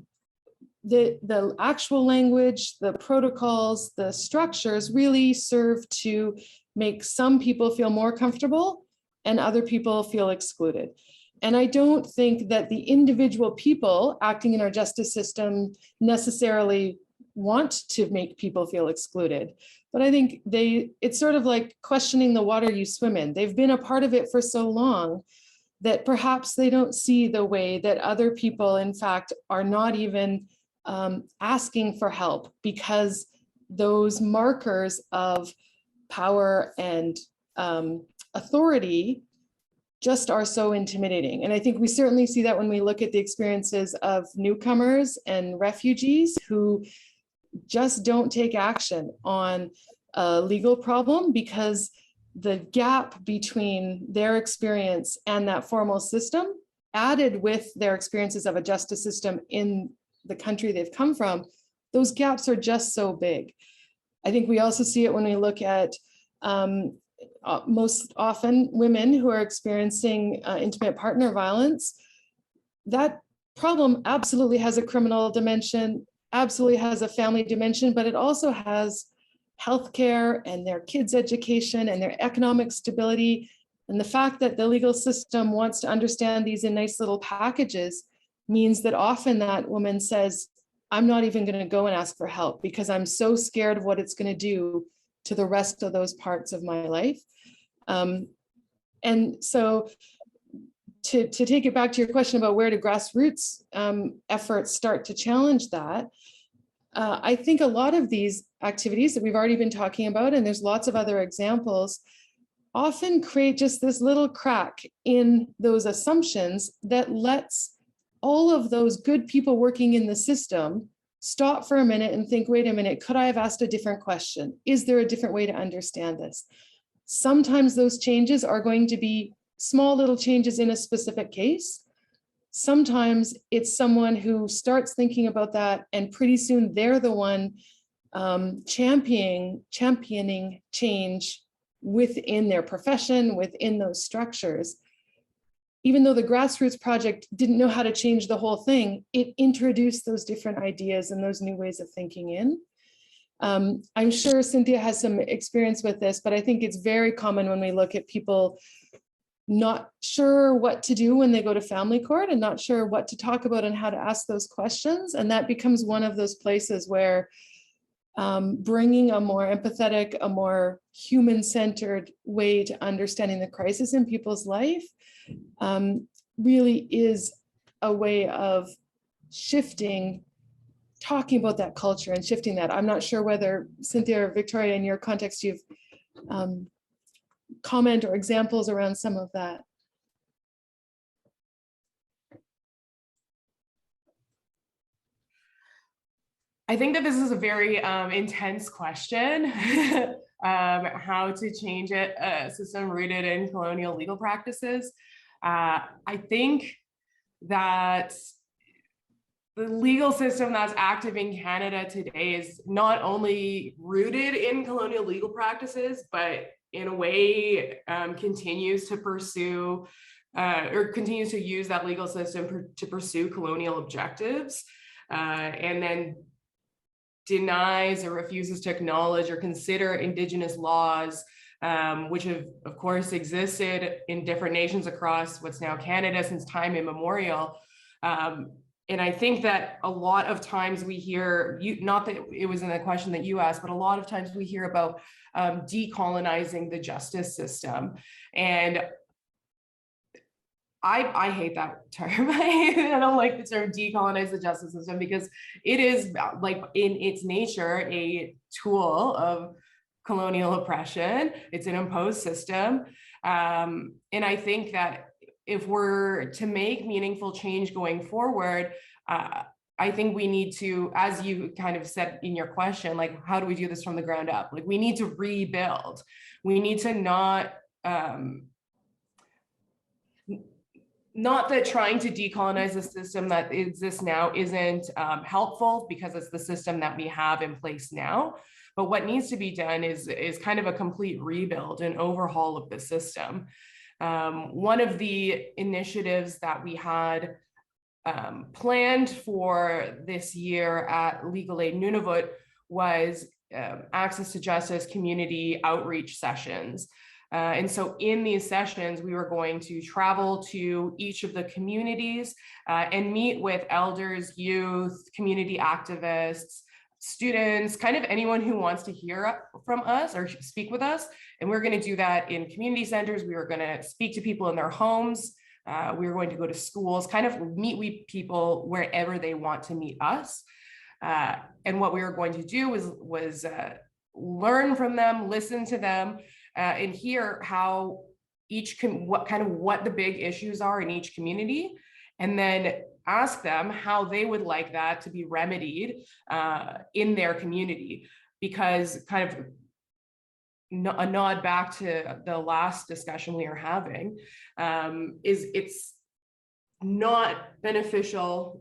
Speaker 3: the actual language, the protocols, the structures really serve to make some people feel more comfortable and other people feel excluded. And I don't think that the individual people acting in our justice system necessarily want to make people feel excluded, but I think it's sort of like questioning the water you swim in. They've been a part of it for so long that perhaps they don't see the way that other people, in fact, are not even asking for help, because those markers of power and authority just are so intimidating. And I think we certainly see that when we look at the experiences of newcomers and refugees who just don't take action on a legal problem, because the gap between their experience and that formal system, added with their experiences of a justice system in the country they've come from, those gaps are just so big. I think we also see it when we look at most often women who are experiencing intimate partner violence. That problem absolutely has a criminal dimension, absolutely has a family dimension, but it also has healthcare and their kids' education and their economic stability. And the fact that the legal system wants to understand these in nice little packages means that often that woman says, I'm not even going to go and ask for help because I'm so scared of what it's going to do to the rest of those parts of my life. And so to take it back to your question about where do grassroots efforts start to challenge that, I think a lot of these activities that we've already been talking about, and there's lots of other examples, often create just this little crack in those assumptions that lets all of those good people working in the system stop for a minute and think, wait a minute, could I have asked a different question? Is there a different way to understand this? Sometimes those changes are going to be small little changes in a specific case. Sometimes it's someone who starts thinking about that, and pretty soon they're the one championing change within their profession, within those structures. Even though the grassroots project didn't know how to change the whole thing, it introduced those different ideas and those new ways of thinking in. I'm sure Cynthia has some experience with this, but I think it's very common when we look at people not sure what to do when they go to family court and not sure what to talk about and how to ask those questions. And that becomes one of those places where bringing a more empathetic, a more human-centered way to understanding the crisis in people's life really is a way of shifting, talking about that culture and shifting that. I'm not sure whether Cynthia or Victoria, in your context, you've comment or examples around some of that.
Speaker 4: I think that this is a very intense question, how to change a system rooted in colonial legal practices. I think that the legal system that's active in Canada today is not only rooted in colonial legal practices, but in a way continues to pursue or continues to use that legal system to pursue colonial objectives, and then denies or refuses to acknowledge or consider Indigenous laws, which have, of course, existed in different nations across what's now Canada since time immemorial. And I think that a lot of times we hear, not that it was in the question that you asked, but a lot of times we hear about decolonizing the justice system. And I hate that term. I don't like the term decolonize the justice system, because it is, like, in its nature, a tool of colonial oppression. It's an imposed system. And I think that if we're to make meaningful change going forward, I think we need to, as you kind of said in your question, like, how do we do this from the ground up? Like, we need to rebuild. We need to not that trying to decolonize the system that exists now isn't helpful, because it's the system that we have in place now. But what needs to be done is kind of a complete rebuild and overhaul of the system. One of the initiatives that we had planned for this year at Legal Aid Nunavut was access to justice community outreach sessions. And so in these sessions, we were going to travel to each of the communities and meet with elders, youth, community activists, students, kind of anyone who wants to hear from us or speak with us. And we're going to do that in community centers. We were going to speak to people in their homes. We were going to go to schools, kind of meet with people wherever they want to meet us. And what we were going to do was learn from them, listen to them, and hear how what the big issues are in each community, and then ask them how they would like that to be remedied in their community. Because kind of a nod back to the last discussion we were having, is it's not beneficial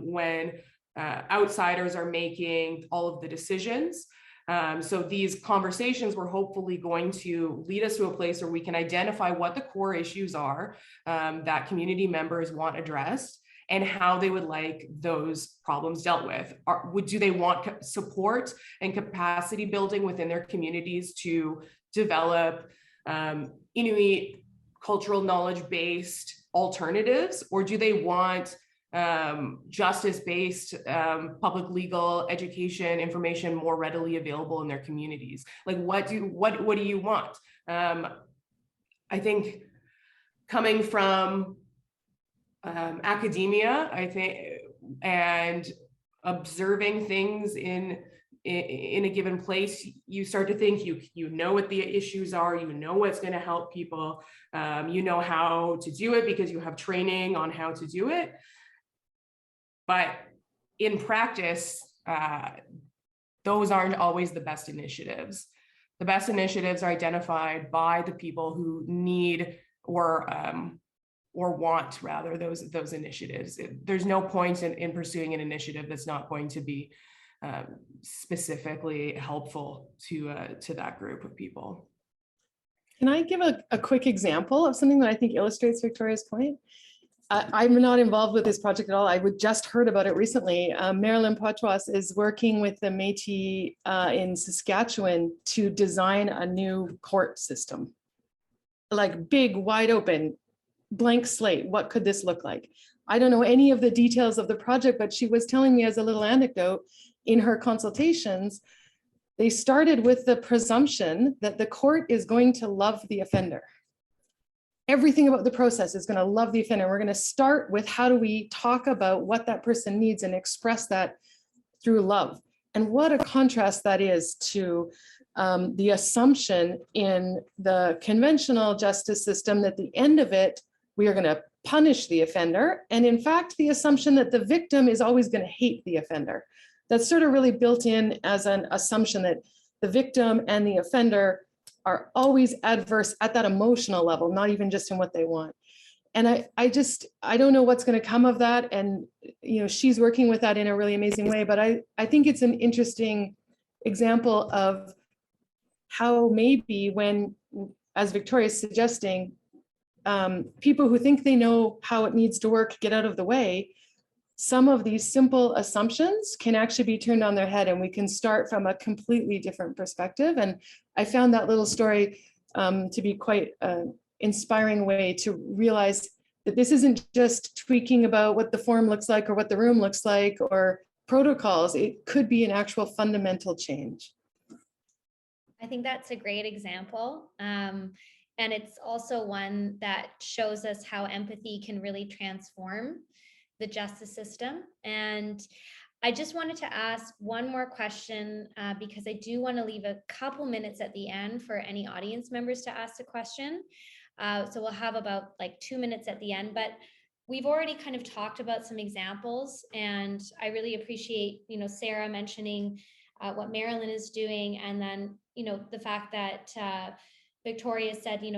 Speaker 4: when outsiders are making all of the decisions. So these conversations were hopefully going to lead us to a place where we can identify what the core issues are that community members want addressed, and how they would like those problems dealt with. Do they want support and capacity building within their communities to develop Inuit cultural knowledge-based alternatives, or do they want justice-based public legal education information more readily available in their communities? Like, what do you want? I think coming from academia, I think, and observing things in a given place, you start to think you know what the issues are, you know what's going to help people, you know how to do it because you have training on how to do it. But in practice, those aren't always the best initiatives. The best initiatives are identified by the people who need or want, rather, those initiatives. There's no point in pursuing an initiative that's not going to be specifically helpful to that group of people.
Speaker 3: Can I give a quick example of something that I think illustrates Victoria's point? I'm not involved with this project at all. I just heard about it recently. Marilyn Poitras is working with the Métis in Saskatchewan to design a new court system. Like big, wide open, blank slate. What could this look like? I don't know any of the details of the project, but she was telling me as a little anecdote in her consultations, they started with the presumption that the court is going to love the offender. Everything about the process is going to love the offender. We're going to start with how do we talk about what that person needs and express that through love. And what a contrast that is to the assumption in the conventional justice system that at the end of it, we are going to punish the offender. And in fact, the assumption that the victim is always going to hate the offender. That's sort of really built in as an assumption that the victim and the offender are always adverse at that emotional level, not even just in what they want. And I don't know what's going to come of that. And, you know, she's working with that in a really amazing way. But I think it's an interesting example of how maybe when, as Victoria is suggesting, people who think they know how it needs to work get out of the way, some of these simple assumptions can actually be turned on their head, and we can start from a completely different perspective. And I found that little story to be quite an inspiring way to realize that this isn't just tweaking about what the form looks like or what the room looks like or protocols. It could be an actual fundamental change.
Speaker 1: I think that's a great example. And it's also one that shows us how empathy can really transform the justice system. And I just wanted to ask one more question because I do want to leave a couple minutes at the end for any audience members to ask a question. So we'll have about like 2 minutes at the end, but we've already kind of talked about some examples, and I really appreciate, Sarah mentioning what Marilyn is doing, and then, the fact that Victoria said, we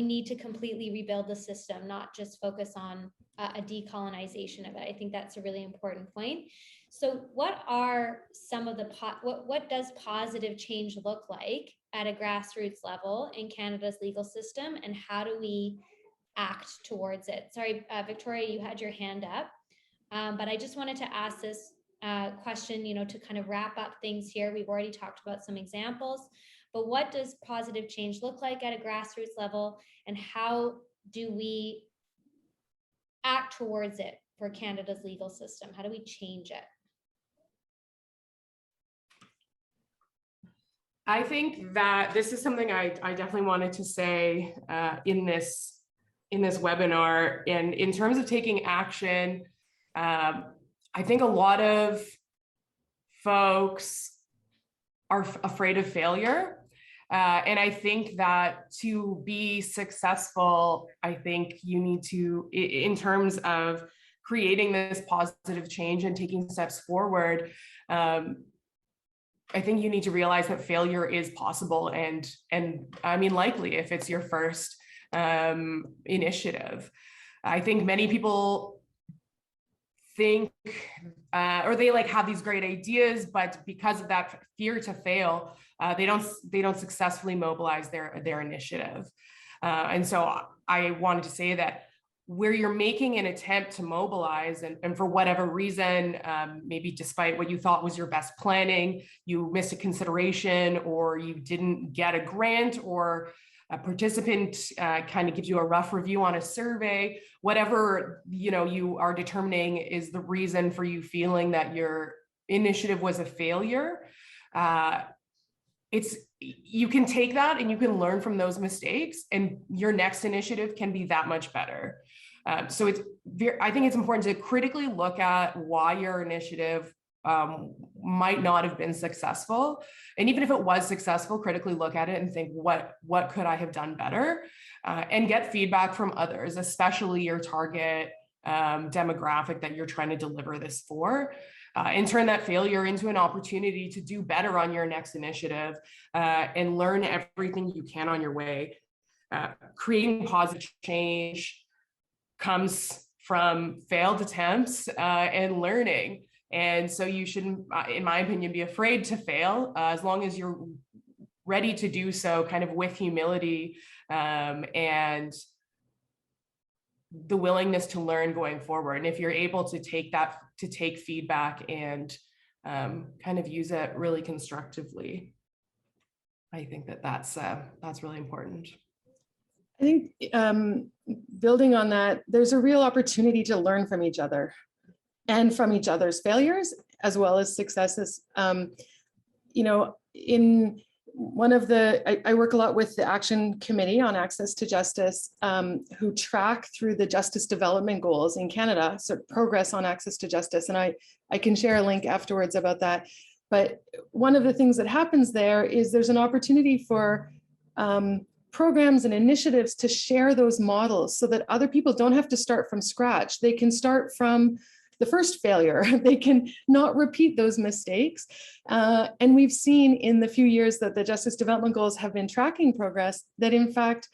Speaker 1: need to completely rebuild the system, not just focus on a decolonization of it. I think that's a really important point. So what are some of the, what does positive change look like at a grassroots level in Canada's legal system, and how do we act towards it? Sorry, Victoria, you had your hand up, but I just wanted to ask this question, to kind of wrap up things here. We've already talked about some examples, but what does positive change look like at a grassroots level, and how do we act towards it for Canada's legal system? How do we change it?
Speaker 4: I think that this is something I definitely wanted to say in this webinar. And in terms of taking action, I think a lot of folks are afraid of failure. And I think that to be successful, I think you need to, in terms of creating this positive change and taking steps forward, I think you need to realize that failure is possible, and I mean, likely if it's your first initiative. I think many people think, or they have these great ideas, but because of that fear to fail, they don't successfully mobilize their initiative. And so I wanted to say that where you're making an attempt to mobilize, and for whatever reason, maybe despite what you thought was your best planning, you missed a consideration, or you didn't get a grant, or a participant kind of gives you a rough review on a survey, whatever you are determining is the reason for you feeling that your initiative was a failure. You can take that and you can learn from those mistakes, and your next initiative can be that much better. So I think it's important to critically look at why your initiative might not have been successful. And even if it was successful, critically look at it and think, what could I have done better? And get feedback from others, especially your target demographic that you're trying to deliver this for. And turn that failure into an opportunity to do better on your next initiative, and learn everything you can on your way. Creating positive change comes from failed attempts and learning. And so you shouldn't, in my opinion, be afraid to fail, as long as you're ready to do so kind of with humility and the willingness to learn going forward. And if you're able to take feedback and kind of use it really constructively, I think that's really important.
Speaker 3: I think building on that, there's a real opportunity to learn from each other and from each other's failures as well as successes. In one of I work a lot with the Action Committee on Access to Justice, who track through the Justice Development Goals in Canada, so progress on access to justice. And I can share a link afterwards about that. But one of the things that happens there is there's an opportunity for programs and initiatives to share those models so that other people don't have to start from scratch. They can start from the first failure. They can not repeat those mistakes. And we've seen in the few years that the Justice Development Goals have been tracking progress, that in fact,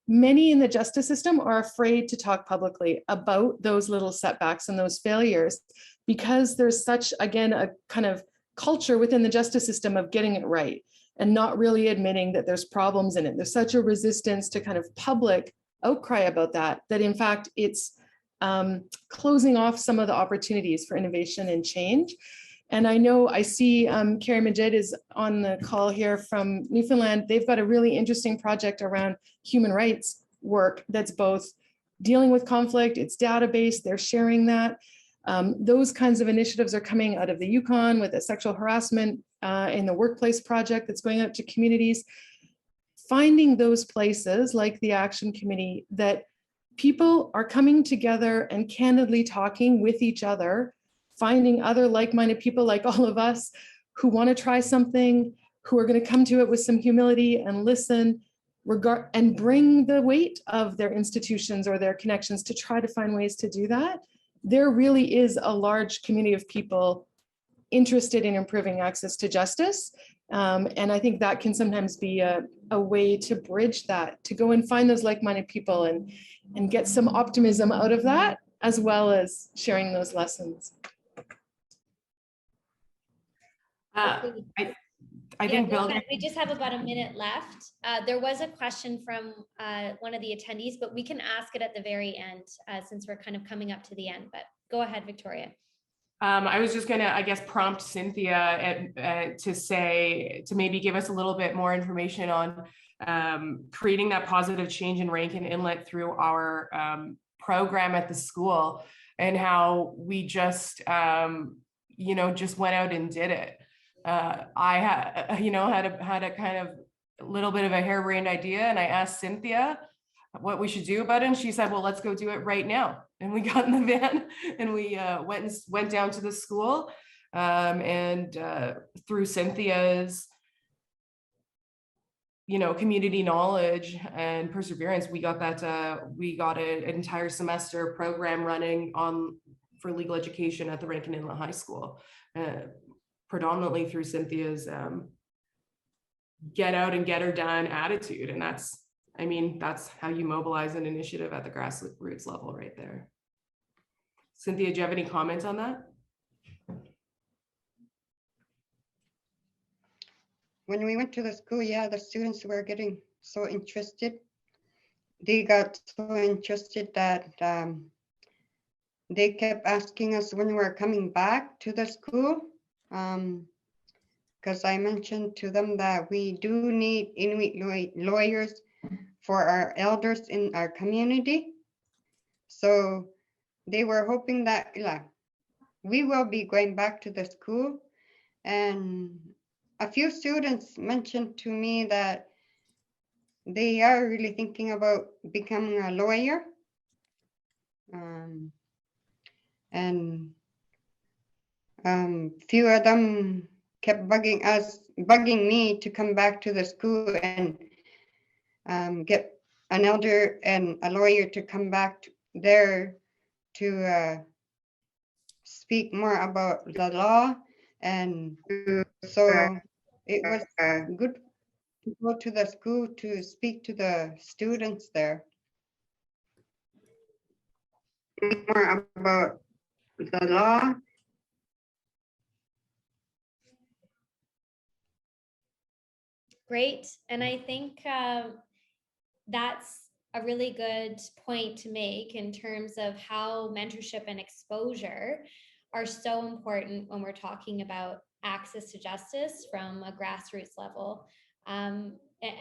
Speaker 3: many in the justice system are afraid to talk publicly about those little setbacks and those failures, because there's such, again, a kind of culture within the justice system of getting it right and not really admitting that there's problems in it. There's such a resistance to kind of public outcry about that in fact, it's closing off some of the opportunities for innovation and change. And I see Carrie Majid is on the call here from Newfoundland. They've got a really interesting project around human rights work that's both dealing with conflict, it's database, they're sharing that. Those kinds of initiatives are coming out of the Yukon with a sexual harassment in the workplace project that's going out to communities. Finding those places like the Action Committee that people are coming together and candidly talking with each other, finding other like-minded people like all of us who want to try something, who are going to come to it with some humility and listen and bring the weight of their institutions or their connections to try to find ways to do that, there really is a large community of people interested in improving access to justice. And I think that can sometimes be a way to bridge that, to go and find those like-minded people and get some optimism out of that, as well as sharing those lessons.
Speaker 4: I think building.
Speaker 1: We just have about a minute left. There was a question from one of the attendees, but we can ask it at the very end since we're kind of coming up to the end. But go ahead, Victoria.
Speaker 4: I was just gonna, I guess, prompt Cynthia to maybe give us a little bit more information on creating that positive change in Rankin Inlet through our program at the school, and how we just, just went out and did it. I had a kind of little bit of a harebrained idea, and I asked Cynthia what we should do about it, and she said, well, let's go do it right now. And we got in the van and we went down to the school, and through Cynthia's community knowledge and perseverance, we got an entire semester program running for legal education at the Rankin Inlet High School, predominantly through Cynthia's get out and get her done attitude. And that's how you mobilize an initiative at the grassroots level right there. Cynthia, do you have any comments on that?
Speaker 5: When we went to the school, yeah, the students were getting so interested. They got so interested that they kept asking us when we were coming back to the school, because I mentioned to them that we do need Inuit lawyers for our elders in our community. So they were hoping that we will be going back to the school. And a few students mentioned to me that they are really thinking about becoming a lawyer. And few of them kept bugging me to come back to the school and get an elder and a lawyer to come back there to speak more about the law. And so it was good to go to the school to speak to the students there. More about the law.
Speaker 1: Great. And I think that's a really good point to make in terms of how mentorship and exposure are so important when we're talking about access to justice from a grassroots level,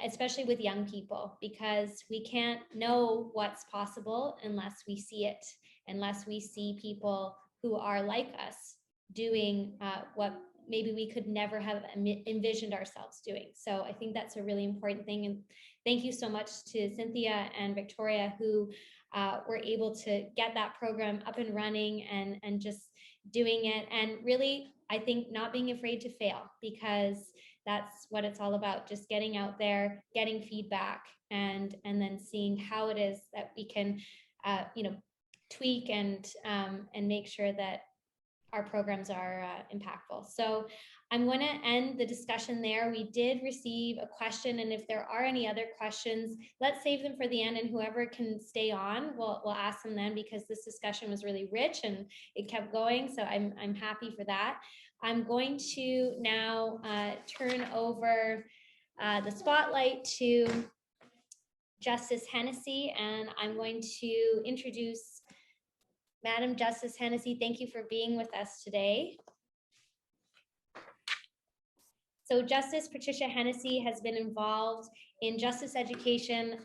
Speaker 1: especially with young people, because we can't know what's possible unless we see it, unless we see people who are like us doing what maybe we could never have envisioned ourselves doing. So I think that's a really important thing. And thank you so much to Cynthia and Victoria, who were able to get that program up and running and just doing it. And really, I think not being afraid to fail, because that's what it's all about, just getting out there, getting feedback, and then seeing how it is that we can tweak and make sure that our programs are impactful. So I'm going to end the discussion there. We did receive a question, and if there are any other questions, let's save them for the end, and whoever can stay on, we'll ask them then, because this discussion was really rich and it kept going. So I'm happy for that. I'm going to now turn over the spotlight to Justice Hennessy, and I'm going to introduce Madam Justice Hennessy. Thank you for being with us today. So Justice Patricia Hennessy has been involved in justice education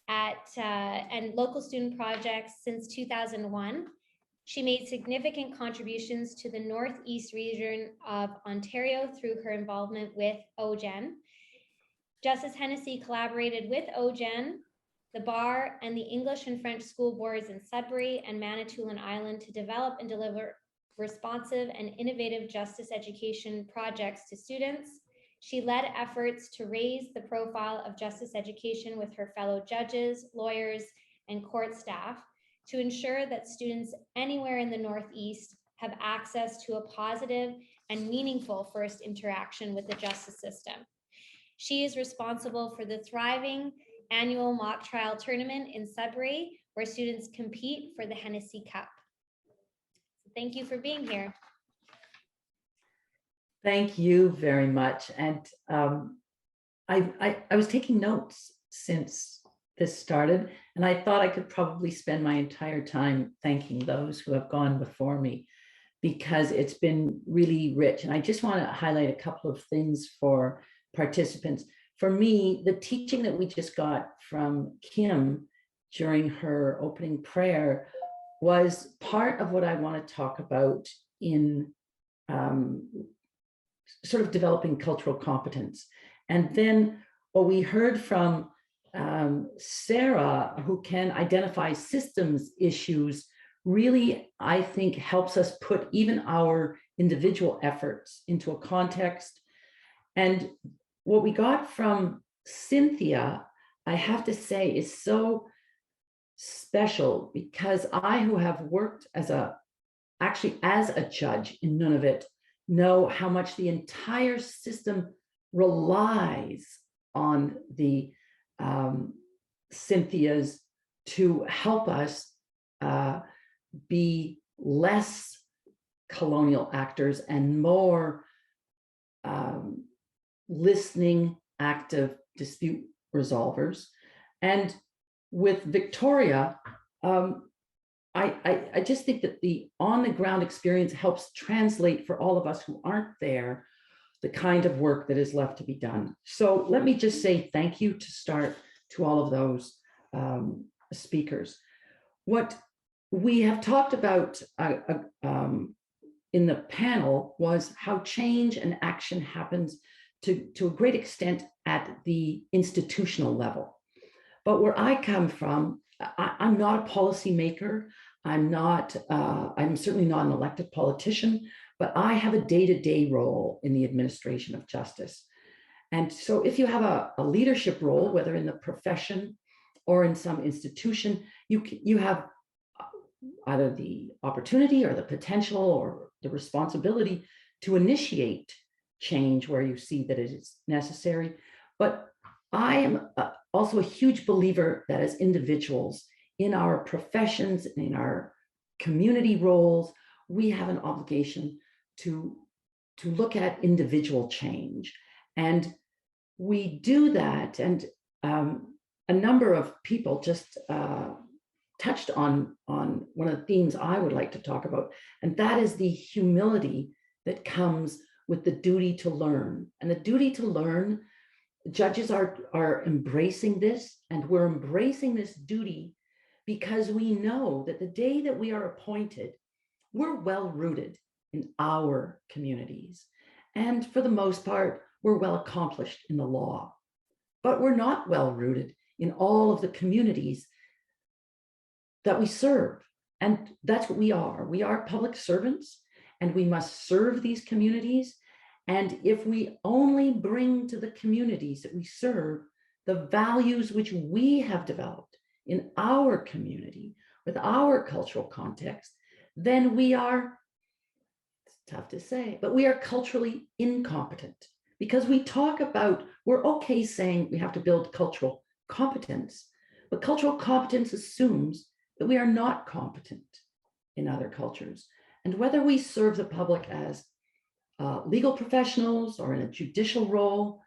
Speaker 1: and local student projects since 2001. She made significant contributions to the Northeast region of Ontario through her involvement with OGEN. Justice Hennessy collaborated with OGEN, the Bar, and the English and French school boards in Sudbury and Manitoulin Island to develop and deliver responsive and innovative justice education projects to students, She led efforts to raise the profile of justice education with her fellow judges, lawyers, and court staff to ensure that students anywhere in the Northeast have access to a positive and meaningful first interaction with the justice system. She is responsible for the thriving annual mock trial tournament in Sudbury, where students compete for the Hennessy Cup. Thank you for being here.
Speaker 6: Thank you very much. And I was taking notes since this started, and I thought I could probably spend my entire time thanking those who have gone before me, because it's been really rich. And I just want to highlight a couple of things for participants. For me, the teaching that we just got from Kim during her opening prayer was part of what I want to talk about in sort of developing cultural competence. And then what we heard from Sarah, who can identify systems issues, really, I think, helps us put even our individual efforts into a context. And what we got from Cynthia, I have to say, is so special, because I, who have worked as a judge in Nunavut, know how much the entire system relies on the Cynthias to help us be less colonial actors and more listening, active dispute resolvers. And with Victoria, I just think that the on-the-ground experience helps translate for all of us who aren't there the kind of work that is left to be done. So let me just say thank you to start to all of those speakers. What we have talked about in the panel was how change and action happens to a great extent at the institutional level. But where I come from, I'm not a policymaker. I'm certainly not an elected politician, but I have a day-to-day role in the administration of justice. And so if you have a leadership role, whether in the profession or in some institution, you have either the opportunity or the potential or the responsibility to initiate change where you see that it is necessary. But I am also a huge believer that as individuals in our professions and in our community roles, we have an obligation to look at individual change. And we do that. And a number of people just touched on one of the themes I would like to talk about, and that is the humility that comes with the duty to learn. And the duty to learn, judges are embracing this, and we're embracing this duty because we know that the day that we are appointed, we're well rooted in our communities. And for the most part, we're well accomplished in the law, but we're not well rooted in all of the communities that we serve. And that's what we are. We are public servants, and we must serve these communities. And if we only bring to the communities that we serve the values which we have developed in our community with our cultural context, then we are, it's tough to say, but we are culturally incompetent, because we talk about, we're okay saying we have to build cultural competence, but cultural competence assumes that we are not competent in other cultures. And whether we serve the public as legal professionals or in a judicial role,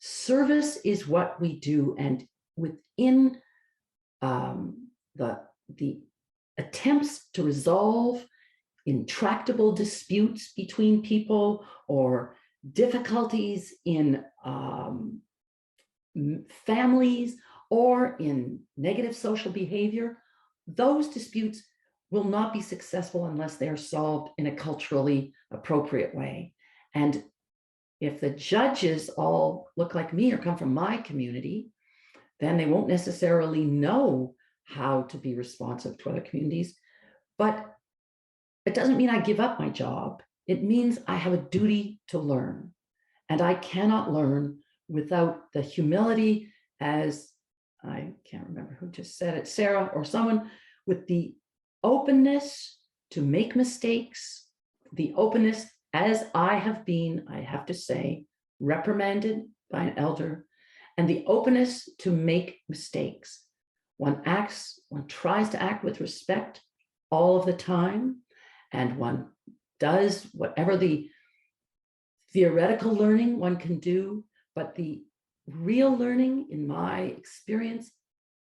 Speaker 6: service is what we do. And within the attempts to resolve intractable disputes between people or difficulties in families or in negative social behavior, those disputes will not be successful unless they are solved in a culturally appropriate way. And if the judges all look like me or come from my community, then they won't necessarily know how to be responsive to other communities. But it doesn't mean I give up my job. It means I have a duty to learn. And I cannot learn without the humility, as I can't remember who just said it, Sarah or someone, with the openness to make mistakes, the openness, as I have been, I have to say, reprimanded by an elder, and the openness to make mistakes. One tries to act with respect all of the time, and one does whatever the theoretical learning one can do, but the real learning, in my experience,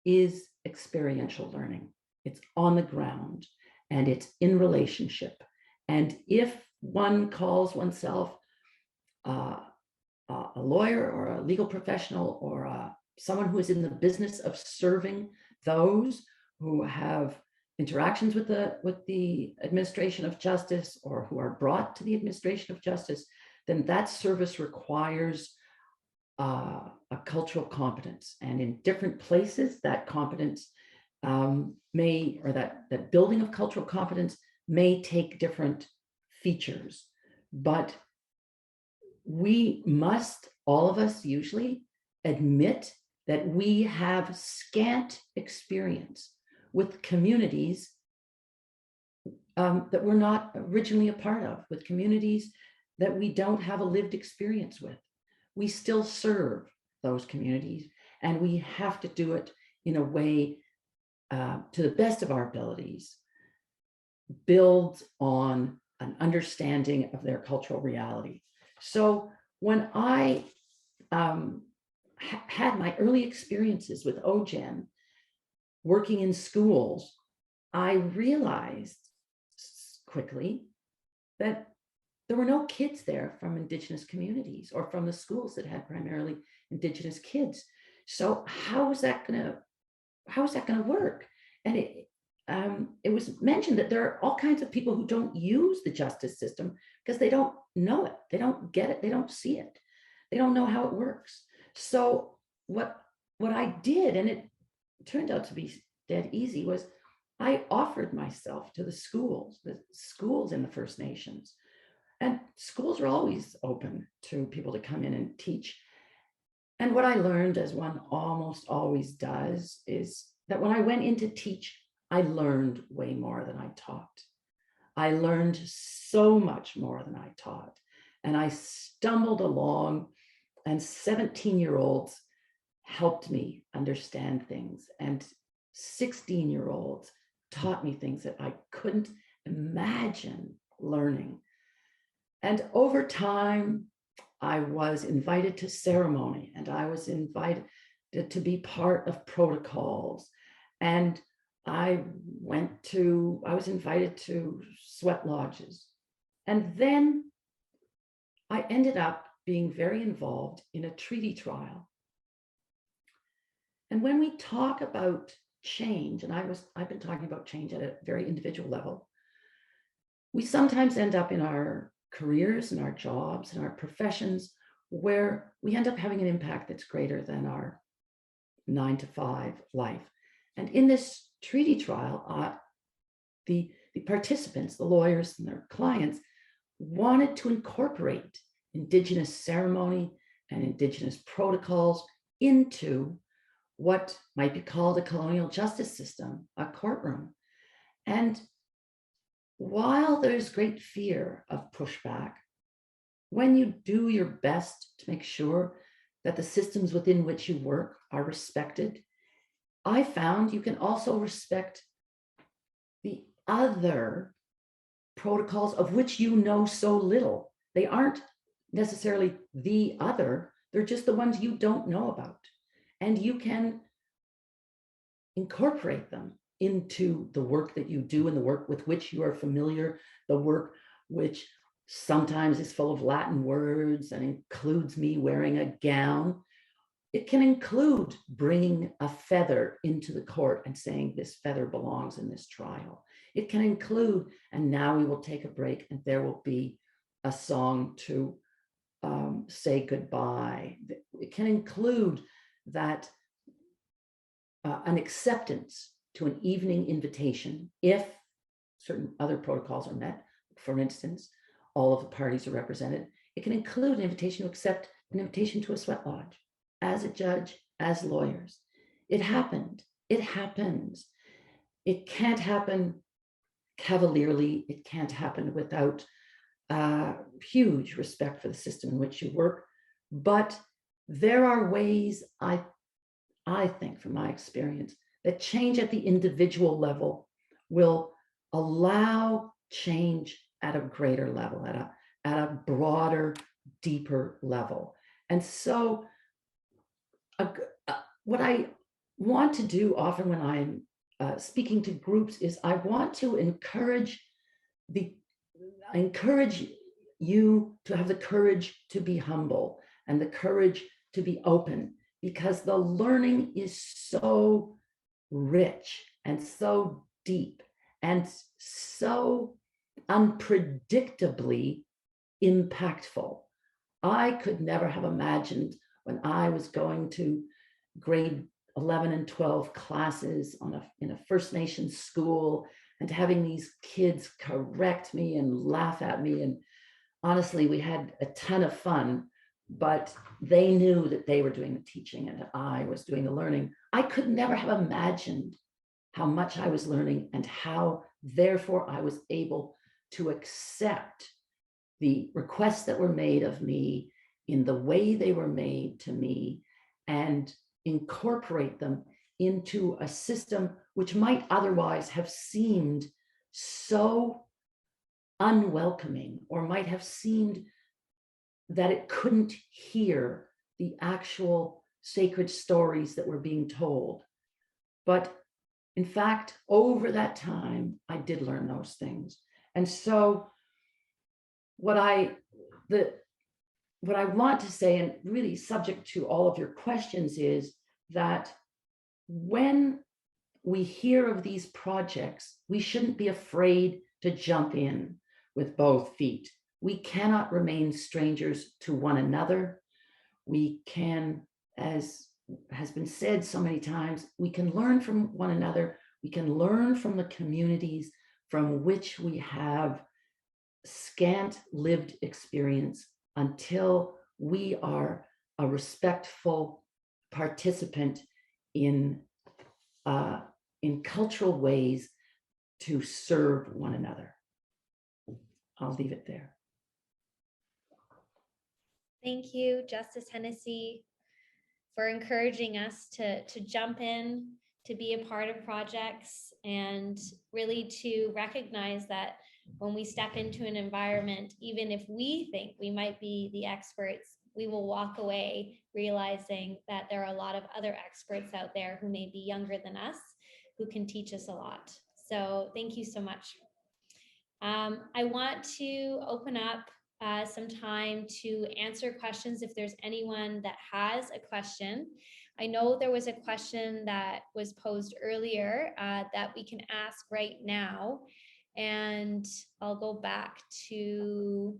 Speaker 6: is experiential learning. It's on the ground and it's in relationship. And if one calls oneself a lawyer or a legal professional or someone who is in the business of serving those who have interactions with the administration of justice or who are brought to the administration of justice, then that service requires a cultural competence. And in different places, that competence that building of cultural competence may take different features. But we must, all of us usually, admit that we have scant experience with communities that we're not originally a part of, with communities that we don't have a lived experience with. We still serve those communities, and we have to do it in a way to the best of our abilities, build on an understanding of their cultural reality. So when I had my early experiences with OGEN working in schools, I realized quickly that there were no kids there from Indigenous communities or from the schools that had primarily Indigenous kids. So how is that going to work? And it was mentioned that there are all kinds of people who don't use the justice system because they don't know it, they don't get it, they don't see it, they don't know how it works. So what I did, and it turned out to be dead easy, was I offered myself to the schools in the First Nations. And schools are always open to people to come in and teach. And what I learned, as one almost always does, is that when I went in to teach, I learned way more than I taught. I learned so much more than I taught. And I stumbled along, and 17-year-olds helped me understand things. And 16-year-olds taught me things that I couldn't imagine learning. And over time, I was invited to ceremony, and I was invited to be part of protocols. And I was invited to sweat lodges. And then I ended up being very involved in a treaty trial. And when we talk about change, and I've been talking about change at a very individual level, we sometimes end up in our careers and our jobs and our professions where we end up having an impact that's greater than our 9-to-5 life. And in this treaty trial, the participants, the lawyers and their clients, wanted to incorporate Indigenous ceremony and Indigenous protocols into what might be called a colonial justice system, a courtroom. And while there's great fear of pushback, when you do your best to make sure that the systems within which you work are respected, I found you can also respect the other protocols of which you know so little. They aren't necessarily the other, they're just the ones you don't know about. And you can incorporate them into the work that you do and the work with which you are familiar, the work which sometimes is full of Latin words and includes me wearing a gown. It can include bringing a feather into the court and saying this feather belongs in this trial. It can include, and now we will take a break and there will be a song to say goodbye. It can include that an acceptance to an evening invitation if certain other protocols are met. For instance, all of the parties are represented. It can include an invitation to accept an invitation to a sweat lodge as a judge, as lawyers. It happened. It happens. It can't happen cavalierly. It can't happen without huge respect for the system in which you work. But there are ways, I think from my experience, that change at the individual level will allow change at a greater level, at a broader, deeper level. And so what I want to do often when I'm speaking to groups is I want to encourage you to have the courage to be humble and the courage to be open, because the learning is so rich and so deep and so unpredictably impactful. I could never have imagined when I was going to grade 11 and 12 classes in a First Nation school and having these kids correct me and laugh at me. And honestly, we had a ton of fun, but they knew that they were doing the teaching and that I was doing the learning. I could never have imagined how much I was learning and how, therefore, I was able to accept the requests that were made of me in the way they were made to me and incorporate them into a system which might otherwise have seemed so unwelcoming, or might have seemed that it couldn't hear the actual sacred stories that were being told. But in fact, over that time, I did learn those things. And so what I want to say, and really subject to all of your questions, is that when we hear of these projects, we shouldn't be afraid to jump in with both feet. We cannot remain strangers to one another. We can, as has been said so many times, we can learn from one another. We can learn from the communities from which we have scant lived experience until we are a respectful participant in cultural ways to serve one another. I'll leave it there.
Speaker 1: Thank you, Justice Hennessy, for encouraging us to jump in, to be a part of projects, and really to recognize that when we step into an environment, even if we think we might be the experts, we will walk away realizing that there are a lot of other experts out there who may be younger than us, who can teach us a lot. So thank you so much. I want to open up some time to answer questions if there's anyone that has a question. I know there was a question that was posed earlier that we can ask right now. And I'll go back to,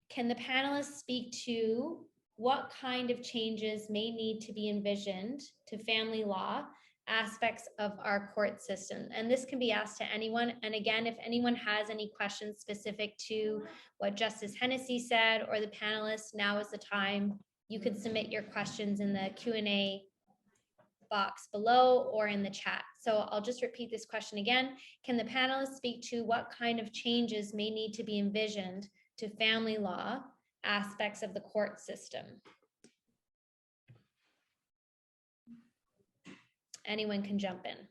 Speaker 1: can the panelists speak to what kind of changes may need to be envisioned to family law aspects of our court system? And this can be asked to anyone. And again, if anyone has any questions specific to what Justice Hennessy said or the panelists, now is the time. You could submit your questions in the Q&A box below or in the chat. So I'll just repeat this question again. Can the panelists speak to what kind of changes may need to be envisioned to family law aspects of the court system? Anyone can jump in.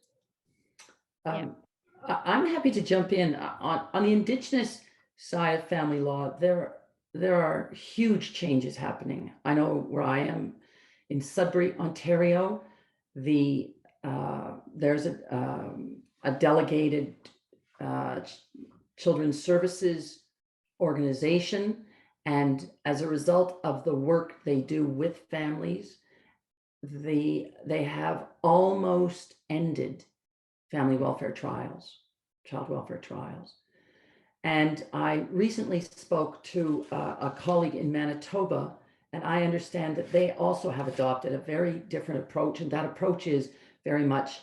Speaker 6: I'm happy to jump in. On the Indigenous side of family law, there are huge changes happening. I know where I am in Sudbury, Ontario, there's a delegated children's services organization, and as a result of the work they do with families, they have almost ended family welfare trials, child welfare trials. And I recently spoke to a colleague in Manitoba, and I understand that they also have adopted a very different approach, and that approach is very much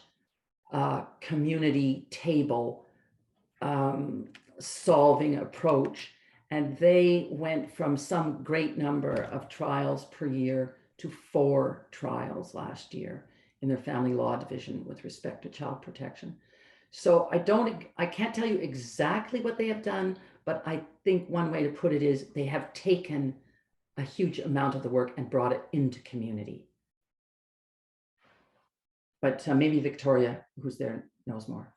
Speaker 6: community table solving approach. And they went from some great number of trials per year to 4 trials last year in their family law division with respect to child protection. So I can't tell you exactly what they have done, but I think one way to put it is they have taken a huge amount of the work and brought it into community. But maybe Victoria, who's there, knows more.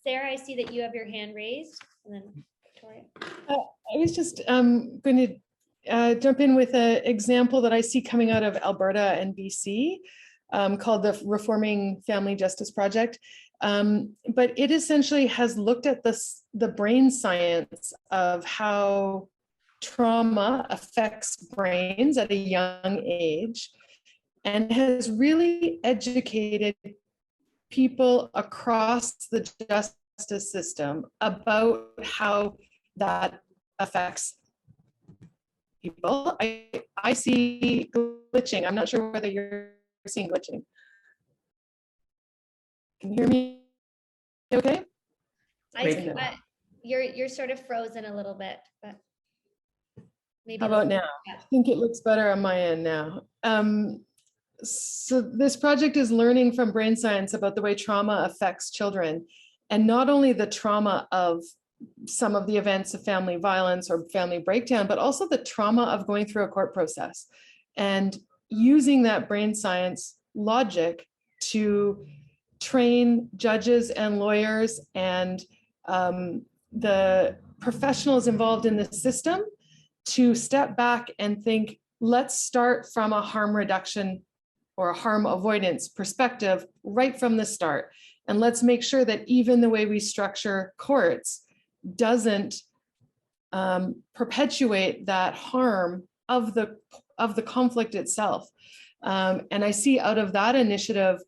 Speaker 1: Sarah, I see that you have your hand raised, and then Victoria.
Speaker 3: I was just going to jump in with an example that I see coming out of Alberta and BC called the Reforming Family Justice Project. But it essentially has looked at the brain science of how trauma affects brains at a young age, and has really educated people across the justice system about how that affects people. I see glitching. I'm not sure whether you're seeing glitching. Can you hear me okay?
Speaker 1: You're sort of frozen a little bit, but maybe.
Speaker 3: How about now? I think it looks better on my end now. So this project is learning from brain science about the way trauma affects children, and not only the trauma of some of the events of family violence or family breakdown, but also the trauma of going through a court process, and using that brain science logic to train judges and lawyers and the professionals involved in the system to step back and think, let's start from a harm reduction or a harm avoidance perspective right from the start. And let's make sure that even the way we structure courts doesn't perpetuate that harm of the conflict itself. And I see out of that initiative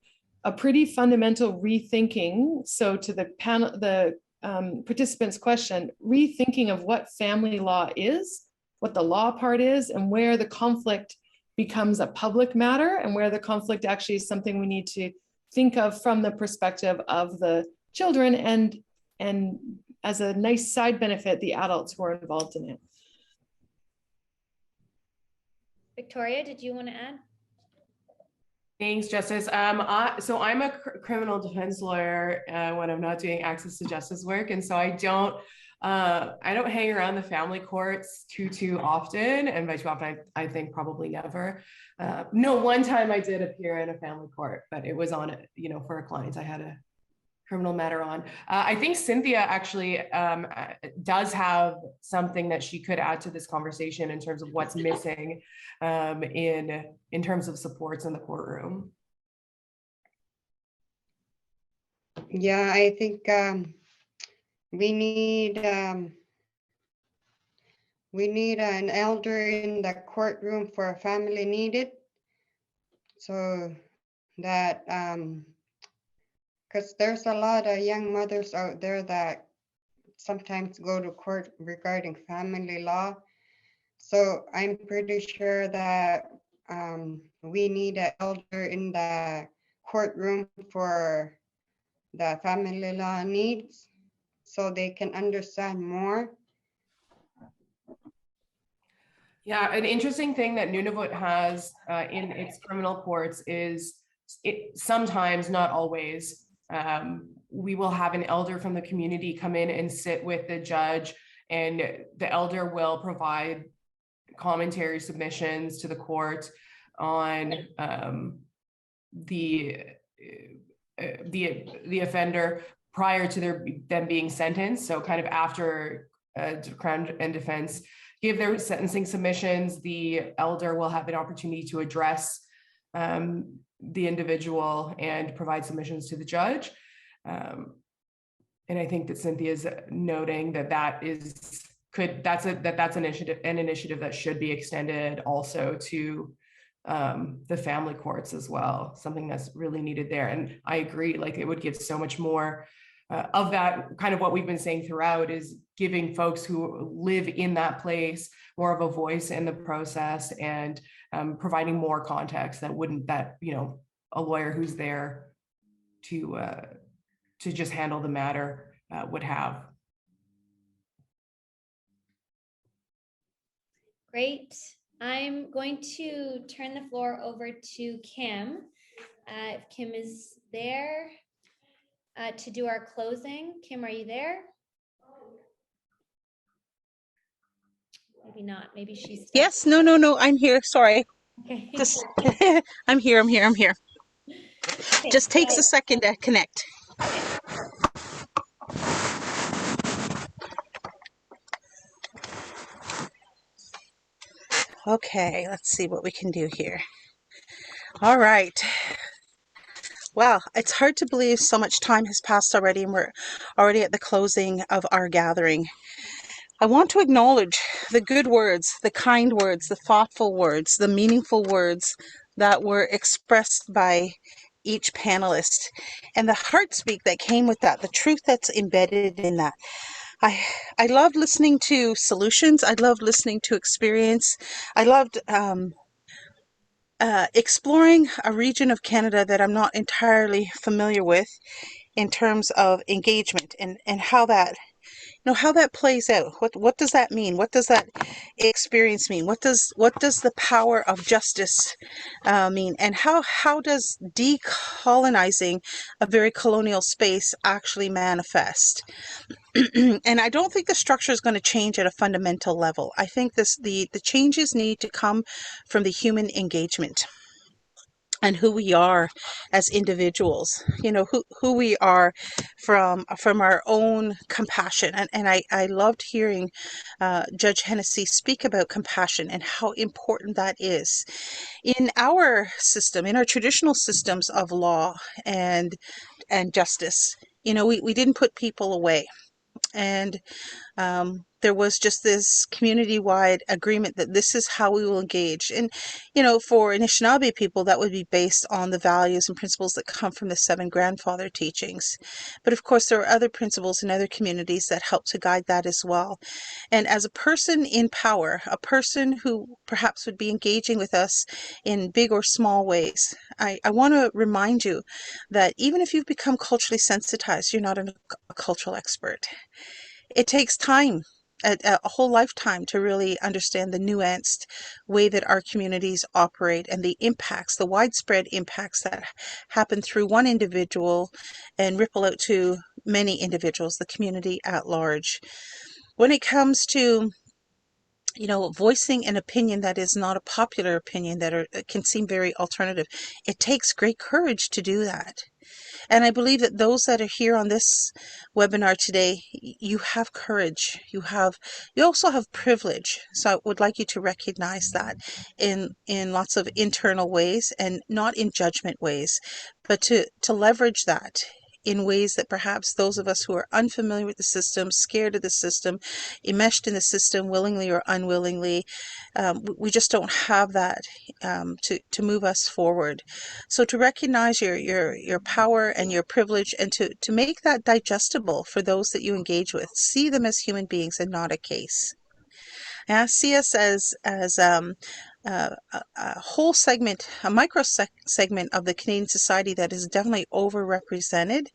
Speaker 3: a pretty fundamental rethinking. So to the panel, the participants' question, rethinking of what family law is, what the law part is, and where the conflict becomes a public matter, and where the conflict actually is something we need to think of from the perspective of the children, and as a nice side benefit, the adults who are involved in it.
Speaker 1: Victoria, did you want to add?
Speaker 4: Thanks, Justice. So I'm a criminal defense lawyer when I'm not doing access to justice work, and so I don't hang around the family courts too often, and by too often I think probably never. No, one time I did appear in a family court, but it was on for a client I had a criminal matter on. I think Cynthia actually does have something that she could add to this conversation in terms of what's missing in terms of supports in the courtroom.
Speaker 5: Yeah, I think we need an elder in the courtroom for a family needed, so that because there's a lot of young mothers out there that sometimes go to court regarding family law. So I'm pretty sure that we need an elder in the courtroom for the family law needs, so they can understand more.
Speaker 4: Yeah, an interesting thing that Nunavut has in its criminal courts is sometimes, not always, we will have an elder from the community come in and sit with the judge, and the elder will provide commentary submissions to the court on the offender prior to them being sentenced. So kind of after Crown and defense give their sentencing submissions, the elder will have an opportunity to address the individual and provide submissions to the judge. And I think that Cynthia's noting that's an initiative that should be extended also to the family courts as well, something that's really needed there. And I agree, like it would give so much more of that. Kind of what we've been saying throughout is giving folks who live in that place more of a voice in the process, and providing more context that a lawyer who's there to just handle the matter would have.
Speaker 1: Great. I'm going to turn the floor over to Kim. If Kim is there to do our closing. Kim, are you there? Maybe not. Maybe she's stuck.
Speaker 2: Yes, no, I'm here. Sorry.
Speaker 1: Okay.
Speaker 2: Just I'm here.
Speaker 1: Okay,
Speaker 2: Just takes
Speaker 1: so-
Speaker 2: a second to connect. Okay, let's see what we can do here. All right. Wow, it's hard to believe so much time has passed already, and we're already at the closing of our gathering. I want to acknowledge the good words, the kind words, the thoughtful words, the meaningful words that were expressed by each panelist, and the heart speak that came with that, the truth that's embedded in that. I loved listening to solutions. I loved listening to experience. I loved exploring a region of Canada that I'm not entirely familiar with in terms of engagement and how that how that plays out. What does that mean? What does that experience mean? What does the power of justice mean? And how does decolonizing a very colonial space actually manifest? And I don't think the structure is going to change at a fundamental level. I think the changes need to come from the human engagement and who we are as individuals, who we are from our own compassion. And I loved hearing Judge Hennessy speak about compassion and how important that is in our system, in our traditional systems of law and justice. We didn't put people away, and there was just this community-wide agreement that this is how we will engage. And, for Anishinaabe people, that would be based on the values and principles that come from the 7 grandfather teachings. But of course, there are other principles in other communities that help to guide that as well. And as a person in power, a person who perhaps would be engaging with us in big or small ways, I want to remind you that even if you've become culturally sensitized, you're not a cultural expert. It takes time, a whole lifetime, to really understand the nuanced way that our communities operate and the impacts, the widespread impacts that happen through one individual and ripple out to many individuals, the community at large. When it comes to voicing an opinion that is not a popular opinion, that can seem very alternative, it takes great courage to do that. And I believe that those that are here on this webinar today, you have courage. You also have privilege. So I would like you to recognize that in lots of internal ways, and not in judgment ways, but to leverage that in ways that perhaps those of us who are unfamiliar with the system, scared of the system, enmeshed in the system willingly or unwillingly, we just don't have that to move us forward. So to recognize your power and your privilege, and to make that digestible for those that you engage with. See them as human beings and not a case. See us as a whole segment, a micro segment of the Canadian society that is definitely overrepresented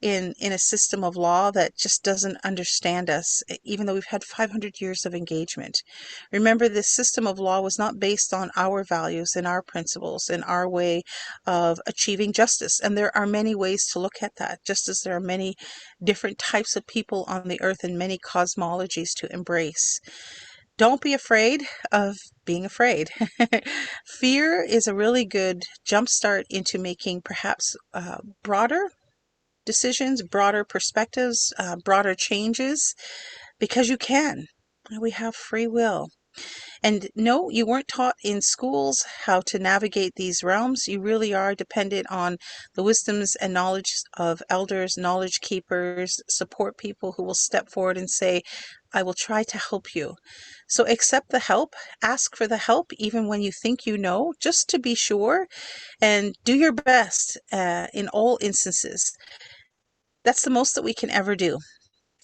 Speaker 2: in a system of law that just doesn't understand us, even though we've had 500 years of engagement. Remember, this system of law was not based on our values and our principles and our way of achieving justice. And there are many ways to look at that, just as there are many different types of people on the earth and many cosmologies to embrace. Don't be afraid of being afraid. Fear is a really good jumpstart into making perhaps broader decisions, broader perspectives, broader changes, because you can. We have free will. And no, you weren't taught in schools how to navigate these realms. You really are dependent on the wisdoms and knowledge of elders, knowledge keepers, support people who will step forward and say, I will try to help you. So accept the help, ask for the help, even when you think you know, just to be sure, and do your best in all instances. That's the most that we can ever do.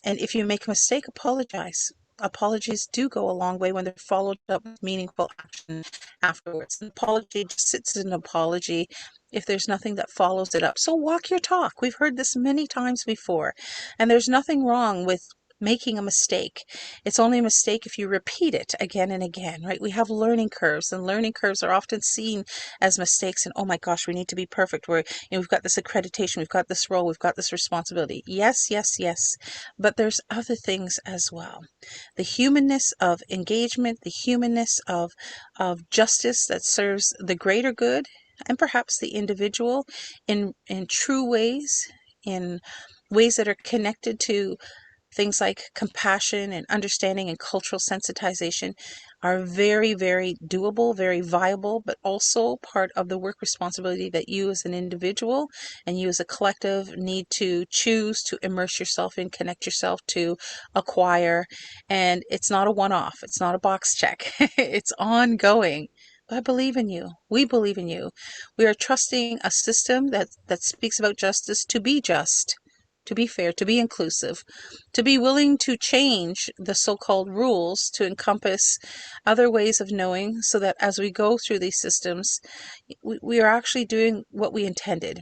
Speaker 2: And if you make a mistake, apologize. Apologies do go a long way when they're followed up with meaningful action afterwards. An apology just sits as an apology if there's nothing that follows it up. So walk your talk. We've heard this many times before. And there's nothing wrong with making a mistake. It's only a mistake if you repeat it again and again, right? We have learning curves, and learning curves are often seen as mistakes. And oh my gosh, we need to be perfect. We've got this accreditation, we've got this role, we've got this responsibility. Yes, yes, yes. But there's other things as well. The humanness of engagement, the humanness of justice that serves the greater good and perhaps the individual in true ways, in ways that are connected to things like compassion and understanding and cultural sensitization, are very, very doable, very viable, but also part of the work responsibility that you as an individual and you as a collective need to choose to immerse yourself in, connect yourself to, acquire. And it's not a one-off. It's not a box check. It's ongoing. But I believe in you. We believe in you. We are trusting a system that speaks about justice to be just, to be fair, to be inclusive, to be willing to change the so-called rules to encompass other ways of knowing, so that as we go through these systems, we are actually doing what we intended.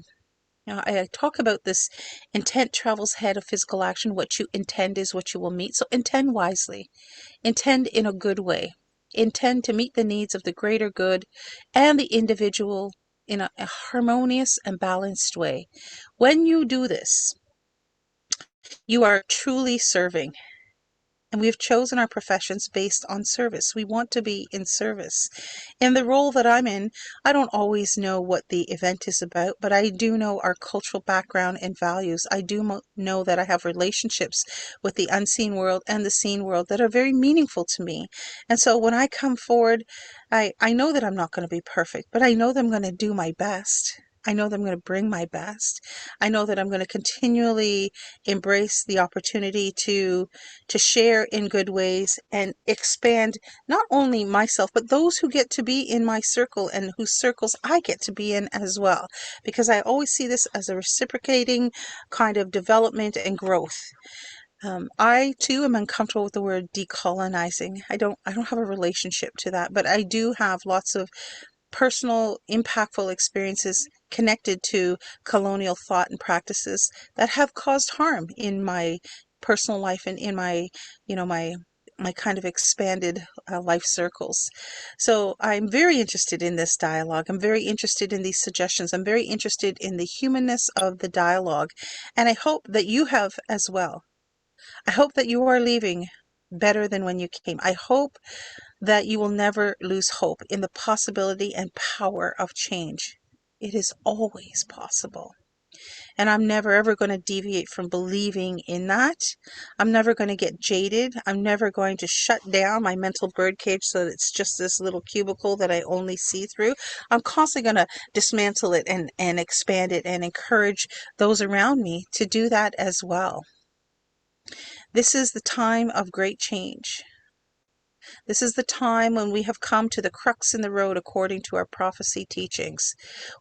Speaker 2: Now, I talk about this intent travels ahead of physical action. What you intend is what you will meet. So intend wisely. Intend in a good way. Intend to meet the needs of the greater good and the individual in a harmonious and balanced way. When you do this, you are truly serving. And we have chosen our professions based on service. We want to be in service. In the role that I'm in, I don't always know what the event is about, but I do know our cultural background and values. I do know that I have relationships with the unseen world and the seen world that are very meaningful to me. And so when I come forward, I know that I'm not going to be perfect, but I know that I'm going to do my best. I know that I'm going to bring my best. I know that I'm going to continually embrace the opportunity to share in good ways and expand not only myself, but those who get to be in my circle and whose circles I get to be in as well. Because I always see this as a reciprocating kind of development and growth. I too am uncomfortable with the word decolonizing. I don't have a relationship to that, but I do have lots of personal, impactful experiences connected to colonial thought and practices that have caused harm in my personal life and in my, my kind of expanded life circles. So I'm very interested in this dialogue. I'm very interested in these suggestions. I'm very interested in the humanness of the dialogue. And I hope that you have as well. I hope that you are leaving better than when you came. I hope that you will never lose hope in the possibility and power of change. It is always possible. And I'm never ever going to deviate from believing in that. I'm never going to get jaded. I'm never going to shut down my mental birdcage so that it's just this little cubicle that I only see through. I'm constantly going to dismantle it and expand it and encourage those around me to do that as well. This is the time of great change. This is the time when we have come to the crux in the road according to our prophecy teachings.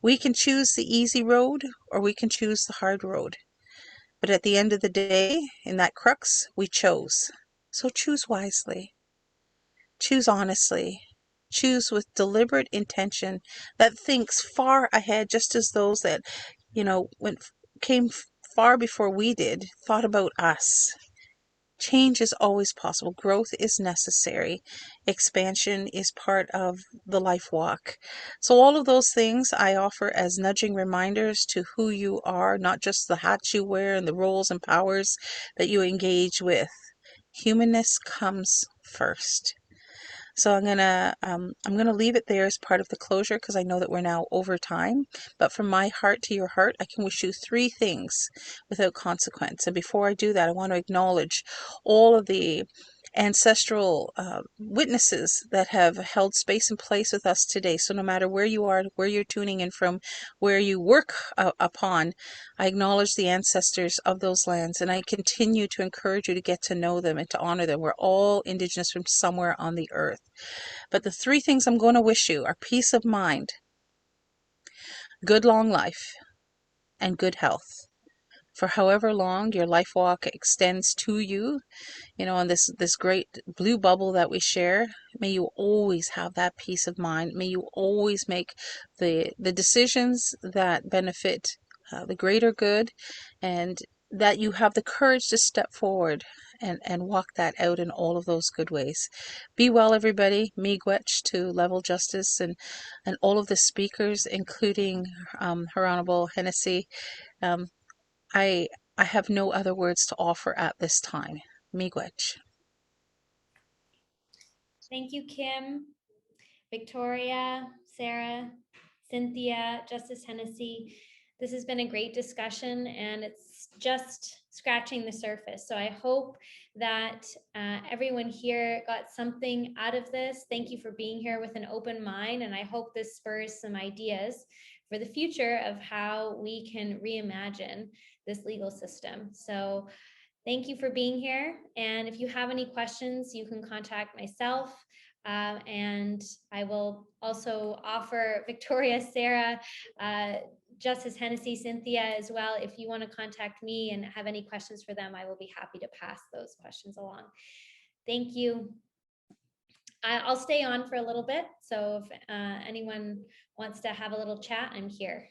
Speaker 2: We can choose the easy road or we can choose the hard road. But at the end of the day, in that crux, we chose. So choose wisely. Choose honestly. Choose with deliberate intention that thinks far ahead, just as those that, came far before we did, thought about us. Change is always possible. Growth is necessary. Expansion is part of the life walk. So all of those things I offer as nudging reminders to who you are, not just the hats you wear and the roles and powers that you engage with. Humanness comes first. So I'm gonna leave it there as part of the closure because I know that we're now over time. But from my heart to your heart, I can wish you 3 things without consequence. And before I do that, I want to acknowledge all of the ancestral witnesses that have held space and place with us today. So no matter where you are, where you're tuning in from, where you work upon, I acknowledge the ancestors of those lands, and I continue to encourage you to get to know them and to honor them. We're all Indigenous from somewhere on the earth. But the 3 things I'm going to wish you are peace of mind, good long life, and good health. For however long your life walk extends to you, on this great blue bubble that we share, may you always have that peace of mind. May you always make the decisions that benefit the greater good, and that you have the courage to step forward and walk that out in all of those good ways. Be well, everybody. Miigwech to Level Justice and all of the speakers, including Her Honorable Hennessy. I have no other words to offer at this time. Miigwech.
Speaker 1: Thank you, Kim, Victoria, Sarah, Cynthia, Justice Hennessy. This has been a great discussion, and it's just scratching the surface. So I hope that everyone here got something out of this. Thank you for being here with an open mind, and I hope this spurs some ideas for the future of how we can reimagine this legal system. So thank you for being here. And if you have any questions, you can contact myself. And I will also offer Victoria, Sarah, Justice Hennessy, Cynthia as well. If you want to contact me and have any questions for them, I will be happy to pass those questions along. Thank you. I'll stay on for a little bit. So if anyone wants to have a little chat, I'm here.